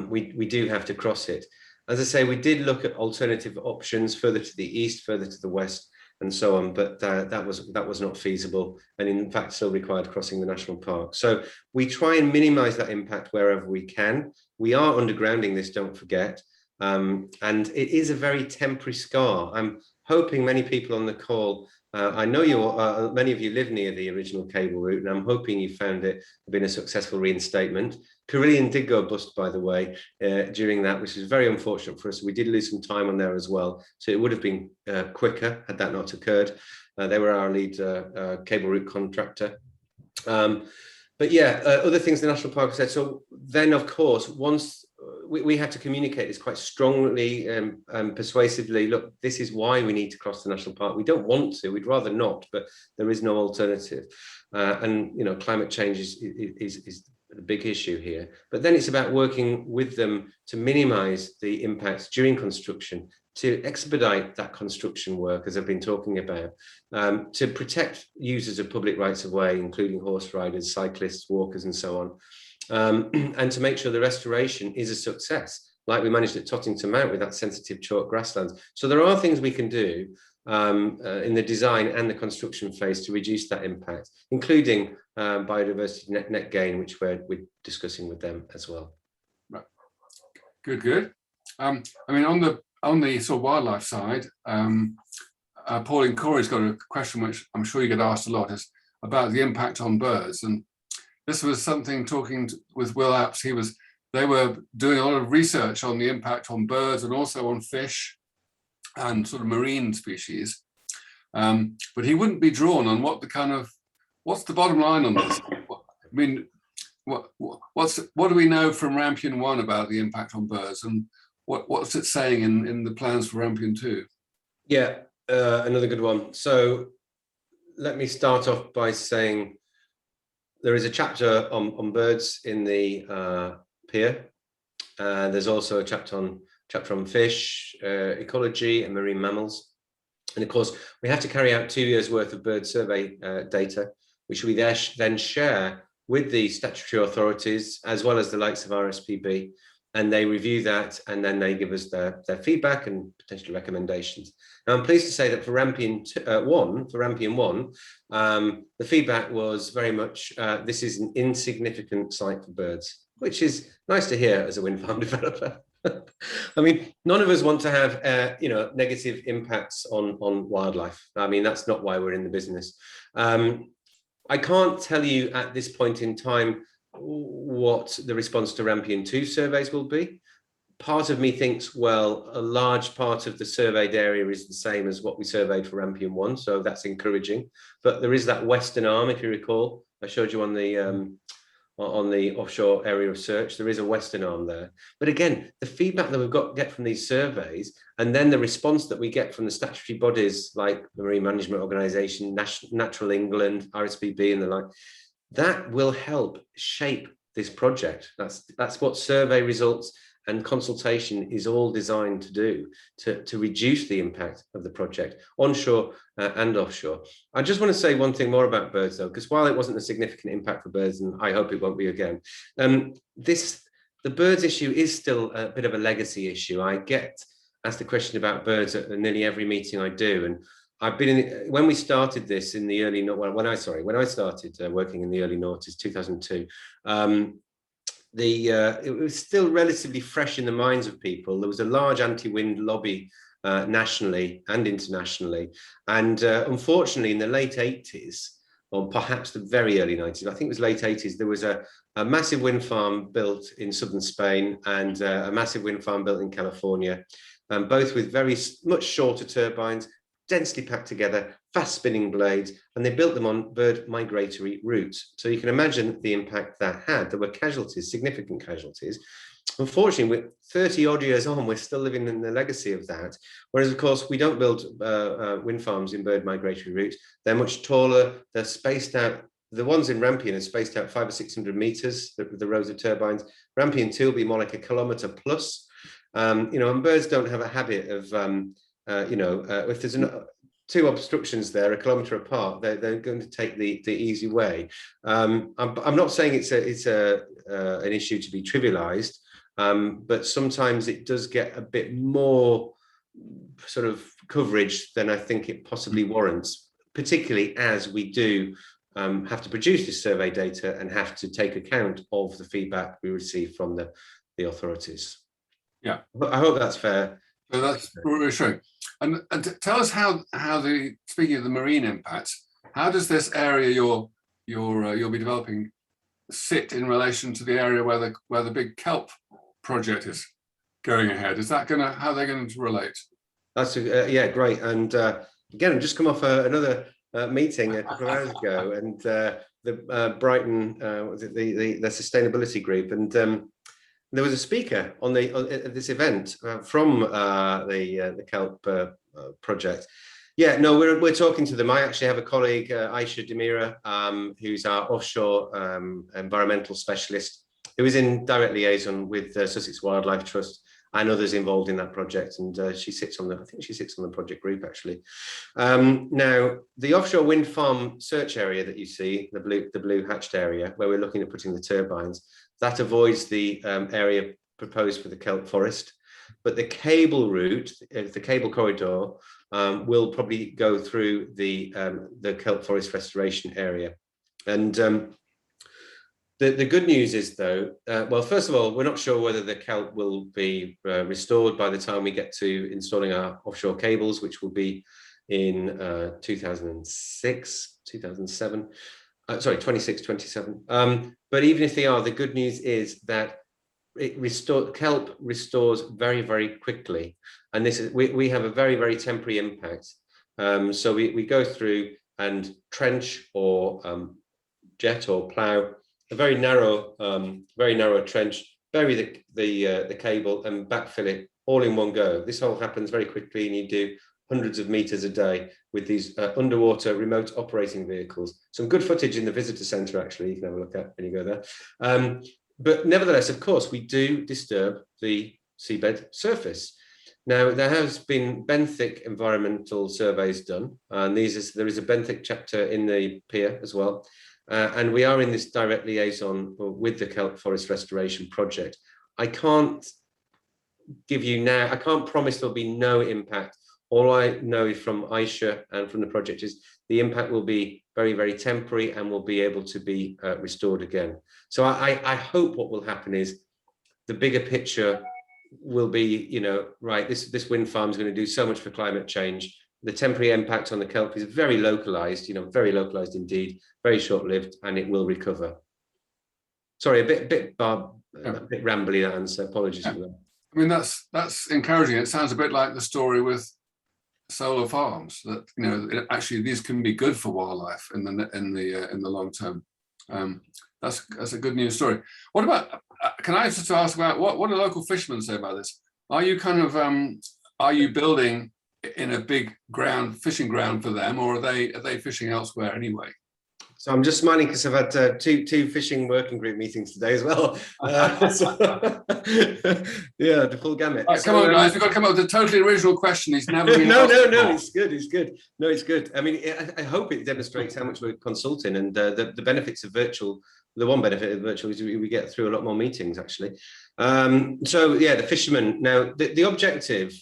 we do have to cross it. As I say, we did look at alternative options further to the east, further to the west, and so on, but that was not feasible, and in fact still required crossing the national park. So we try and minimize that impact wherever we can. We are undergrounding this, don't forget, and it is a very temporary scar. I'm hoping many people on the call, I know many of you live near the original cable route, and I'm hoping you found it been a successful reinstatement. Carillion did go bust, by the way, during that, which is very unfortunate for us. We did lose some time on there as well, so it would have been quicker had that not occurred. They were our lead cable route contractor. But yeah, other things the National Park said. So then, of course, once we had to communicate this quite strongly and persuasively, look, this is why we need to cross the national park. We don't want to, we'd rather not, but there is no alternative. And, you know, climate change is a big issue here. But then it's about working with them to minimize the impacts during construction, to expedite that construction work, as I've been talking about, to protect users of public rights of way, including horse riders, cyclists, walkers, and so on. And to make sure the restoration is a success, like we managed at Tottington Mount with that sensitive chalk grasslands. So there are things we can do in the design and the construction phase to reduce that impact, including biodiversity net gain, which we're discussing with them as well. Right. Good. I mean, on the sort of wildlife side, Pauline Corey's got a question which I'm sure you get asked a lot, is about the impact on birds. And this was something talking with Will Apps. They were doing a lot of research on the impact on birds and also on fish and sort of marine species. But he wouldn't be drawn on what's the bottom line on this? I mean, what do we know from Rampion 1 about the impact on birds, and what's it saying in the plans for Rampion 2? Yeah, another good one. So let me start off by saying there is a chapter on birds in the pier. There's also a chapter on fish, ecology, and marine mammals. And of course, we have to carry out 2 years' worth of bird survey data, which we then share with the statutory authorities, as well as the likes of RSPB. And they review that, and then they give us their feedback and potential recommendations. Now, I'm pleased to say that for Rampion 1, the feedback was very much, this is an insignificant site for birds, which is nice to hear as a wind farm developer. I mean, none of us want to have, negative impacts on wildlife. I mean, that's not why we're in the business. I can't tell you at this point in time what the response to Rampion 2 surveys will be. Part of me thinks, well, a large part of the surveyed area is the same as what we surveyed for Rampion 1, so that's encouraging. But there is that western arm, if you recall, I showed you on the offshore area of search. There is a western arm there. But again, the feedback that we've get from these surveys, and then the response that we get from the statutory bodies like the Marine Management Organisation, Natural England, RSPB and the like, that will help shape this project. That's what survey results and consultation is all designed to do, to reduce the impact of the project onshore and offshore. I just want to say one thing more about birds, though, because while it wasn't a significant impact for birds, and I hope it won't be again, the birds issue is still a bit of a legacy issue. I get asked a question about birds at nearly every meeting I do, and I've been when we started this in the early when I started working in the early noughties, 2002. It was still relatively fresh in the minds of people. There was a large anti-wind lobby nationally and internationally, and unfortunately, in the late 80s, or perhaps the very early 90s, I think it was late 80s, there was a massive wind farm built in southern Spain and a massive wind farm built in California, both with very much shorter turbines, densely packed together, fast spinning blades, and they built them on bird migratory routes. So you can imagine the impact that had. There were casualties, significant casualties. Unfortunately, with 30 odd years on, we're still living in the legacy of that. Whereas, of course, we don't build wind farms in bird migratory routes. They're much taller, they're spaced out. The ones in Rampion are spaced out 500 or 600 meters, the rows of turbines. Rampion 2 will be more like a kilometer plus. And birds don't have a habit of if there's two obstructions there, a kilometre apart, they're going to take the easy way. I'm not saying it's an issue to be trivialised, but sometimes it does get a bit more sort of coverage than I think it possibly warrants, particularly as we do have to produce this survey data and have to take account of the feedback we receive from the authorities. Yeah, I hope that's fair. So that's reassuring. And tell us how speaking of the marine impacts, how does this area you'll be developing sit in relation to the area where the big kelp project is going ahead? Is that how they're going to relate? That's yeah, great. And again, I've just come off another meeting a couple of hours ago, and the Brighton the sustainability group, and there was a speaker on this event from the kelp project. Yeah, no, we're talking to them. I actually have a colleague, Aisha Demira, who's our offshore environmental specialist, who is in direct liaison with Sussex Wildlife Trust and others involved in that project. And she sits on I think she sits on the project group, actually. Now, the offshore wind farm search area that you see, the blue hatched area, where we're looking at putting the turbines, that avoids the area proposed for the kelp forest. But the cable route, the cable corridor, will probably go through the kelp forest restoration area. And the good news is, though, well, first of all, we're not sure whether the kelp will be restored by the time we get to installing our offshore cables, which will be in 2027. Sorry, 27. But even if they are, the good news is that kelp restores very, very quickly. And this is we have a very, very temporary impact. So we go through and trench or jet or plough a very narrow trench, bury the cable and backfill it all in one go. This all happens very quickly, and you do hundreds of meters a day with these underwater remote operating vehicles. Some good footage in the visitor centre, actually, you can have a look at when you go there. But nevertheless, of course, we do disturb the seabed surface. Now, there has been benthic environmental surveys done, and there is a benthic chapter in the pier as well. And we are in this direct liaison with the kelp forest restoration project. I can't promise there'll be no impact. All I know from Aisha and from the project is the impact will be very, very temporary and will be able to be restored again. So I hope what will happen is the bigger picture will be, you know, right, this wind farm is going to do so much for climate change. The temporary impact on the kelp is very localized, you know, very localized indeed, very short-lived, and it will recover. Sorry, a bit rambly, that answer. Apologies for that. I mean, that's encouraging. It sounds a bit like the story with solar farms, that, you know, actually these can be good for wildlife in the long term. That's a good news story. What about? Can I just ask about what do local fishermen say about this? Are you kind of are you building in a big fishing ground for them, or are they fishing elsewhere anyway? So I'm just smiling because I've had two fishing working group meetings today as well. Yeah, the full gamut. Right, come on, guys, we've got to come up with a totally original question. He's never been no, it's good. No, it's good. I mean, I hope it demonstrates how much we're consulting, and the benefits of virtual. The one benefit of virtual is we get through a lot more meetings, actually. So yeah, the fishermen. Now, the objective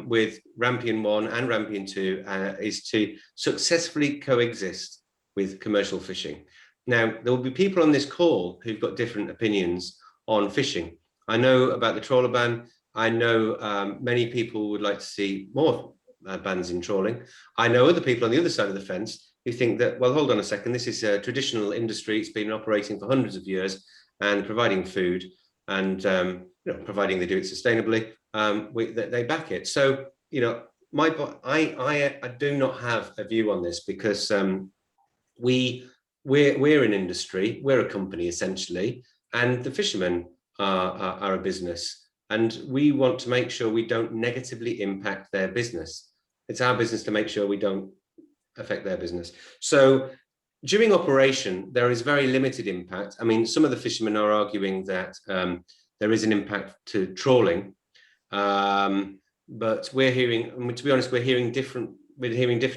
with Rampion 1 and Rampion 2 is to successfully coexist with commercial fishing. Now, there will be people on this call who've got different opinions on fishing. I know about the trawler ban. I know many people would like to see more bans in trawling. I know other people on the other side of the fence who think that, well, hold on a second, this is a traditional industry. It's been operating for hundreds of years and providing food, and you know, providing they do it sustainably, they back it. So, you know, I do not have a view on this, because we're an industry, we're a company essentially, and the fishermen are a business, and we want to make sure we don't negatively impact their business. It's our business to make sure we don't affect their business. So during operation, there is very limited impact. I mean, some of the fishermen are arguing that there is an impact to trawling, but we're hearing, to be honest, we're hearing different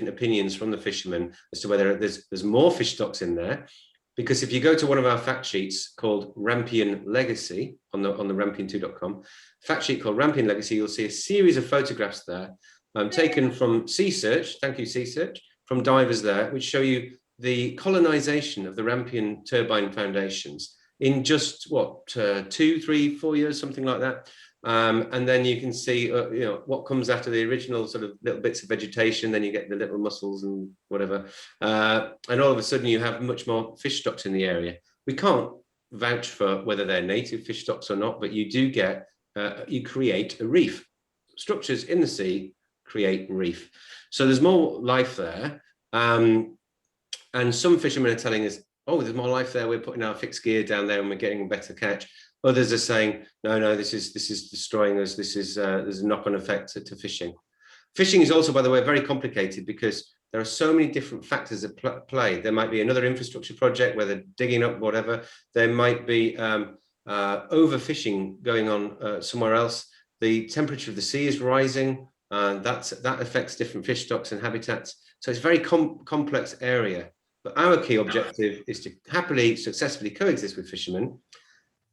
opinions from the fishermen as to whether there's more fish stocks in there. Because if you go to one of our fact sheets called Rampion Legacy on the rampion2.com, fact sheet called Rampion Legacy, you'll see a series of photographs there taken from Sea Search, thank you Sea Search, from divers there, which show you the colonization of the Rampion turbine foundations in just what, 2, 3, 4 years, something like that. And then you can see, you know, what comes after the original sort of little bits of vegetation. Then you get the little mussels and whatever, and all of a sudden you have much more fish stocks in the area. We can't vouch for whether they're native fish stocks or not, but you do get, you create a reef. Structures in the sea create reef, so there's more life there. And some fishermen are telling us, oh, there's more life there, we're putting our fixed gear down there and we're getting a better catch. Others are saying, no, this is destroying us. There's a knock-on effect to fishing. Fishing is also, by the way, very complicated, because there are so many different factors at play. There might be another infrastructure project where they're digging up whatever. There might be overfishing going on somewhere else. The temperature of the sea is rising. That affects different fish stocks and habitats. So it's a very complex area. But our key objective is to happily, successfully coexist with fishermen.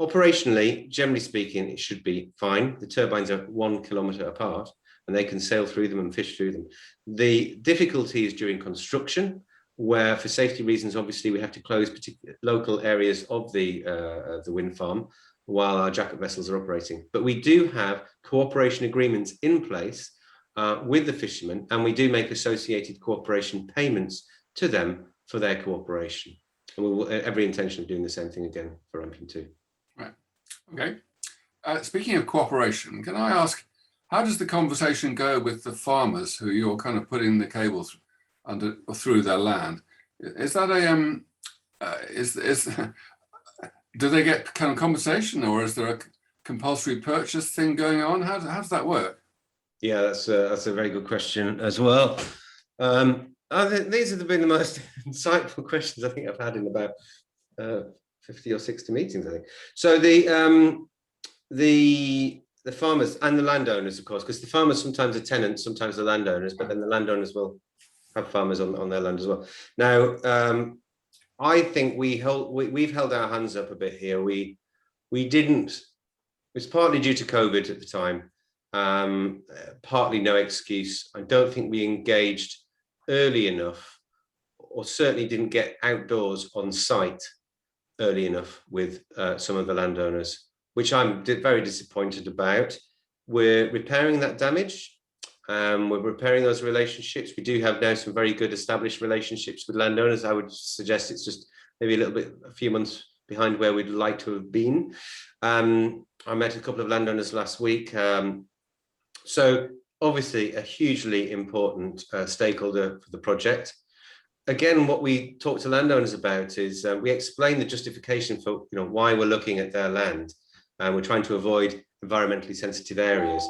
Operationally, generally speaking, it should be fine. The turbines are 1 kilometre apart and they can sail through them and fish through them. The difficulty is during construction, where for safety reasons, obviously, we have to close particular local areas of the wind farm while our jacket vessels are operating. But we do have cooperation agreements in place with the fishermen, and we do make associated cooperation payments to them for their cooperation. And we will every intention of doing the same thing again for Rampion 2. Right. Okay. Speaking of cooperation, can I ask, how does the conversation go with the farmers who you're kind of putting the cables under or through their land? Is that a do they get kind of compensation, or is there a compulsory purchase thing going on? How does that work? Yeah, that's a very good question as well. These have been the most insightful questions I think I've had in about 50 or 60 meetings, I think. So the farmers and the landowners, of course, because the farmers sometimes are tenants, sometimes are landowners, but then the landowners will have farmers on their land as well. Now, I think we've held our hands up a bit here. We didn't. It was partly due to COVID at the time, partly no excuse. I don't think we engaged early enough, or certainly didn't get outdoors on site early enough with some of the landowners, which I'm very disappointed about. we're repairing that damage. We're repairing those relationships. We do have now some very good established relationships with landowners. I would suggest it's just maybe a few months behind where we'd like to have been. I met a couple of landowners last week. So obviously a hugely important stakeholder for the project. Again, what we talk to landowners about is we explain the justification for why we're looking at their land, and we're trying to avoid environmentally sensitive areas.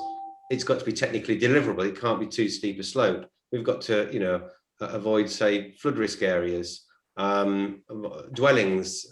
It's got to be technically deliverable. It can't be too steep a slope. We've got to avoid, say, flood risk areas, dwellings,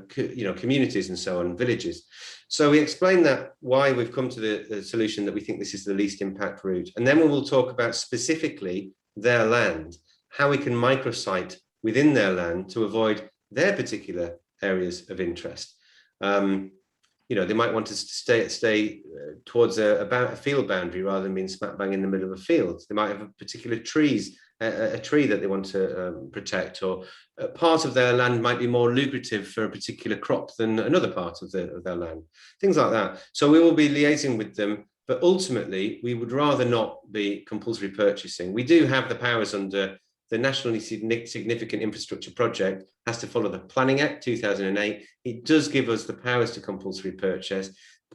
communities and so on, villages. So we explain that why we've come to the solution that we think this is the least impact route. And then we will talk about specifically their land, how we can microsite within their land to avoid their particular areas of interest. They might want to stay towards a field boundary rather than being smack bang in the middle of a field. They might have a particular a tree that they want to protect, or part of their land might be more lucrative for a particular crop than another part of their land, things like that. So we will be liaising with them, but ultimately we would rather not be compulsory purchasing. We do have the powers under the nationally significant infrastructure project, has to follow the Planning Act 2008. It does give us the powers to compulsory purchase.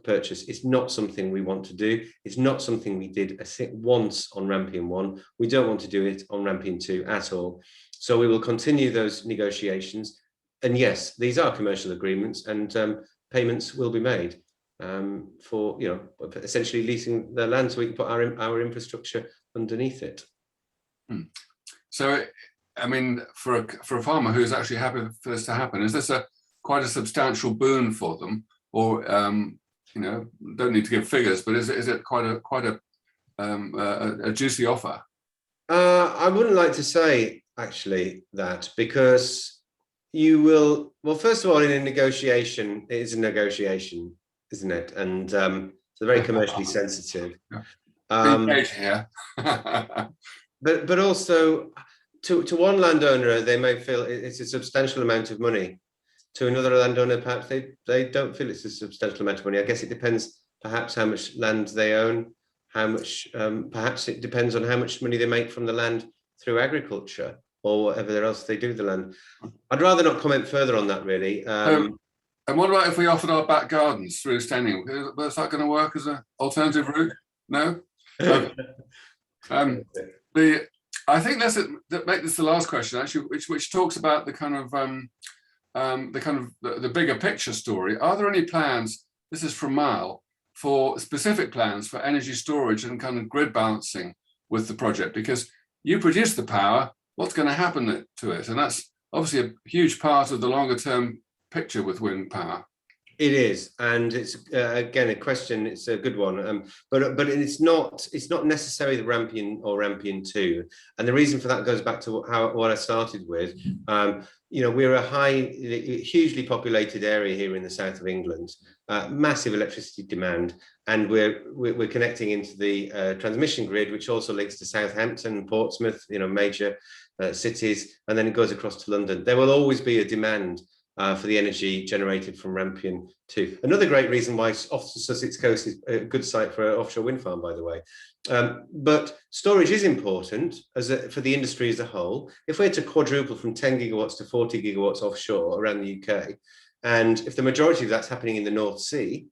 It's not something we want to do. It's not something we did once on Rampion 1. We don't want to do it on Rampion 2 at all. So we will continue those negotiations. And yes, these are commercial agreements, and payments will be made for essentially leasing their land so we can put our infrastructure underneath it. So, I mean, for a farmer who's actually happy for this to happen, is this quite a substantial boon for them, or don't need to give figures, but is it quite a juicy offer? I wouldn't like to say actually that, because you will. Well, first of all, in a negotiation, it is a negotiation, isn't it? And it's very commercially sensitive. Here. But also, to one landowner, they may feel it's a substantial amount of money. To another landowner, perhaps they don't feel it's a substantial amount of money. I guess it depends perhaps how much land they own, how much, perhaps it depends on how much money they make from the land through agriculture or whatever else they do with the land. I'd rather not comment further on that, really. And what about if we offered our back gardens through standing? Is that going to work as an alternative route? No? I think that make this the last question, actually, which talks about the the bigger picture story. Are there any plans? This is from Mal, for specific plans for energy storage and kind of grid balancing with the project, because you produce the power. What's going to happen to it? And that's obviously a huge part of the longer term picture with wind power. It is, and it's again a question. It's a good one, but it's not necessarily the Rampion or Rampion 2, and the reason for that goes back to what I started with. We're a hugely populated area here in the south of England, massive electricity demand, and we're connecting into the transmission grid, which also links to Southampton, Portsmouth, major cities, and then it goes across to London. There will always be a demand for the energy generated from Rampion 2. Another great reason why off the Sussex coast is a good site for an offshore wind farm, by the way. But storage is important for the industry as a whole. If we're to quadruple from 10 gigawatts to 40 gigawatts offshore around the UK, and if the majority of that's happening in the North Sea,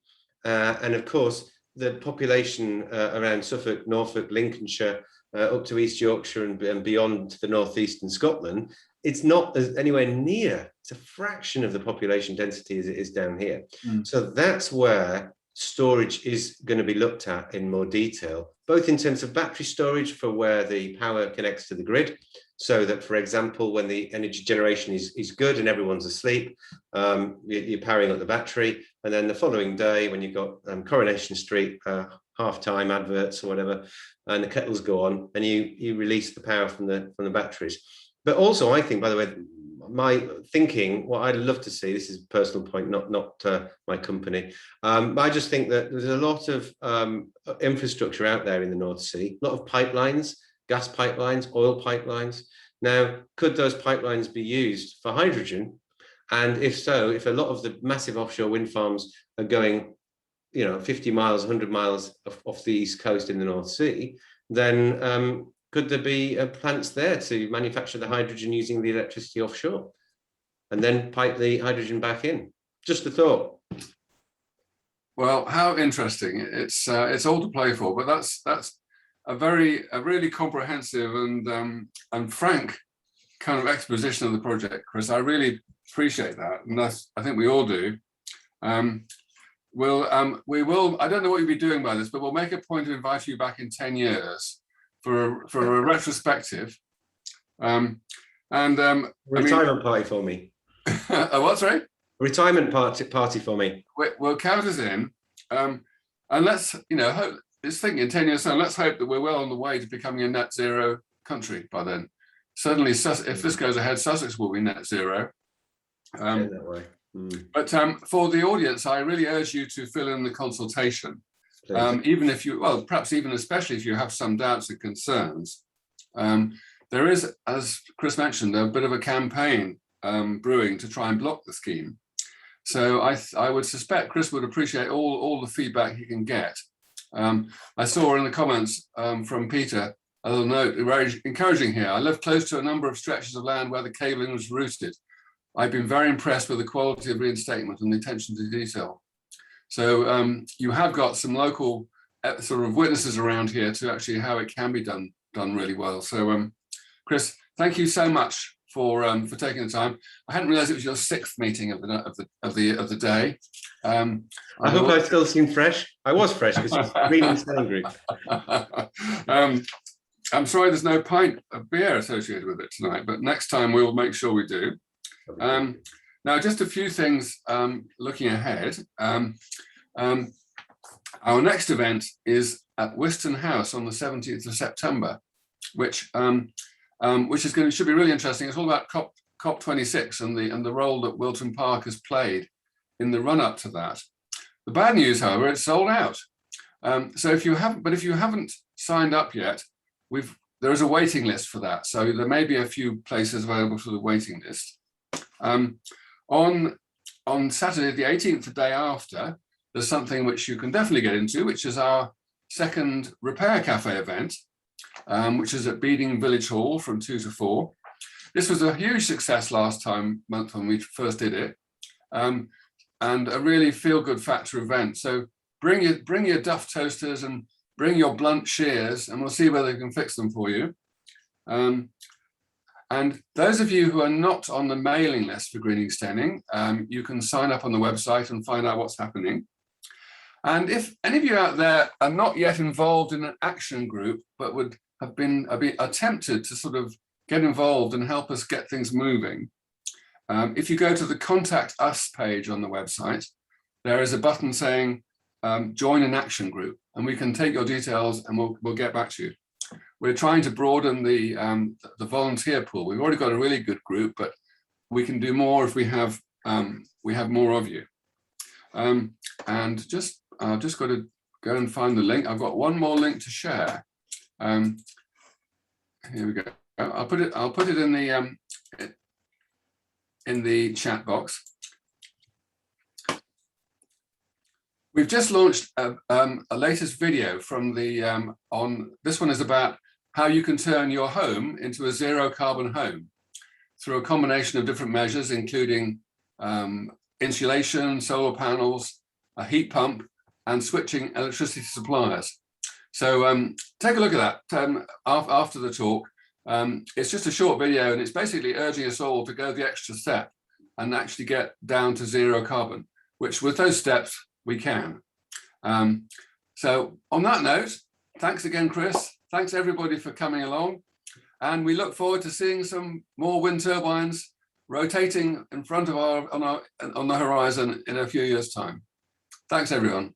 and of course, the population around Suffolk, Norfolk, Lincolnshire, up to East Yorkshire and beyond to the northeast in Scotland, it's not anywhere near, it's a fraction of the population density as it is down here. So that's where storage is going to be looked at in more detail, both in terms of battery storage for where the power connects to the grid, so that, for example, when the energy generation is good and everyone's asleep, you're powering up the battery, and then the following day when you've got Coronation Street half-time adverts or whatever, and the kettles go on, and you release the power from the batteries. But also, I think, by the way, my thinking, what I'd love to see, this is a personal point, not my company, I just think that there's a lot of infrastructure out there in the North Sea, a lot of pipelines, gas pipelines, oil pipelines. Now, could those pipelines be used for hydrogen? And if so, if a lot of the massive offshore wind farms are going 50 miles, 100 miles off the east coast in the North Sea, then could there be plants there to manufacture the hydrogen using the electricity offshore and then pipe the hydrogen back in? Just a thought. Well, how interesting. It's all to play for, but that's a really comprehensive and frank kind of exposition of the project, Chris. I really appreciate that, and I think we all do. We will. I don't know what you'll be doing by this, but we'll make a point of inviting you back in 10 years for a retrospective. Retirement party for me. What, sorry? Retirement party for me. We'll count us in, and let's hope. Let's think in 10 years' time. Let's hope that we're well on the way to becoming a net zero country by then. Certainly, if this goes ahead, Sussex will be net zero. That way. But for the audience, I really urge you to fill in the consultation, even if perhaps even especially if you have some doubts and concerns. There is, as Chris mentioned, a bit of a campaign brewing to try and block the scheme. So I would suspect Chris would appreciate all the feedback he can get. I saw in the comments from Peter a little note, very encouraging here. I live close to a number of stretches of land where the cabling was routed. I've been very impressed with the quality of reinstatement and the attention to detail. So you have got some local sort of witnesses around here to actually how it can be done really well. So Chris, thank you so much for taking the time. I hadn't realised it was your 6th meeting of the day. I hope I still seem fresh. I was fresh because it's a reading selling group. I'm sorry there's no pint of beer associated with it tonight, but next time we will make sure we do. Now, just a few things looking ahead. Our next event is at Wiston House on the 17th of September, which should be really interesting. It's all about COP26 and the role that Wilton Park has played in the run-up to that. The bad news, however, it's sold out. So if you haven't signed up yet, there is a waiting list for that. So there may be a few places available for the waiting list. On Saturday, the 18th, the day after, there's something which you can definitely get into, which is our second Repair Cafe event, which is at Beeding Village Hall from 2 to 4. This was a huge success last month when we first did it, and a really feel-good factor event. So bring your Duff toasters and bring your blunt shears, and we'll see whether we can fix them for you. And those of you who are not on the mailing list for Greening Staining, you can sign up on the website and find out what's happening. And if any of you out there are not yet involved in an action group, but would have been attempted to sort of get involved and help us get things moving, if you go to the Contact Us page on the website, there is a button saying join an action group, and we can take your details and we'll get back to you. We're trying to broaden the volunteer pool. We've already got a really good group, but we can do more if we have more of you. And I've just got to go and find the link. I've got one more link to share. Here we go. I'll put it in the chat box. We've just launched a latest video from the this one is about how you can turn your home into a zero carbon home through a combination of different measures, including insulation, solar panels, a heat pump, and switching electricity suppliers. So take a look at that after the talk. It's just a short video, and it's basically urging us all to go the extra step and actually get down to zero carbon, which with those steps we can. So on that note, thanks again, Chris. Thanks everybody for coming along. And we look forward to seeing some more wind turbines rotating in front of on the horizon in a few years' time. Thanks, everyone.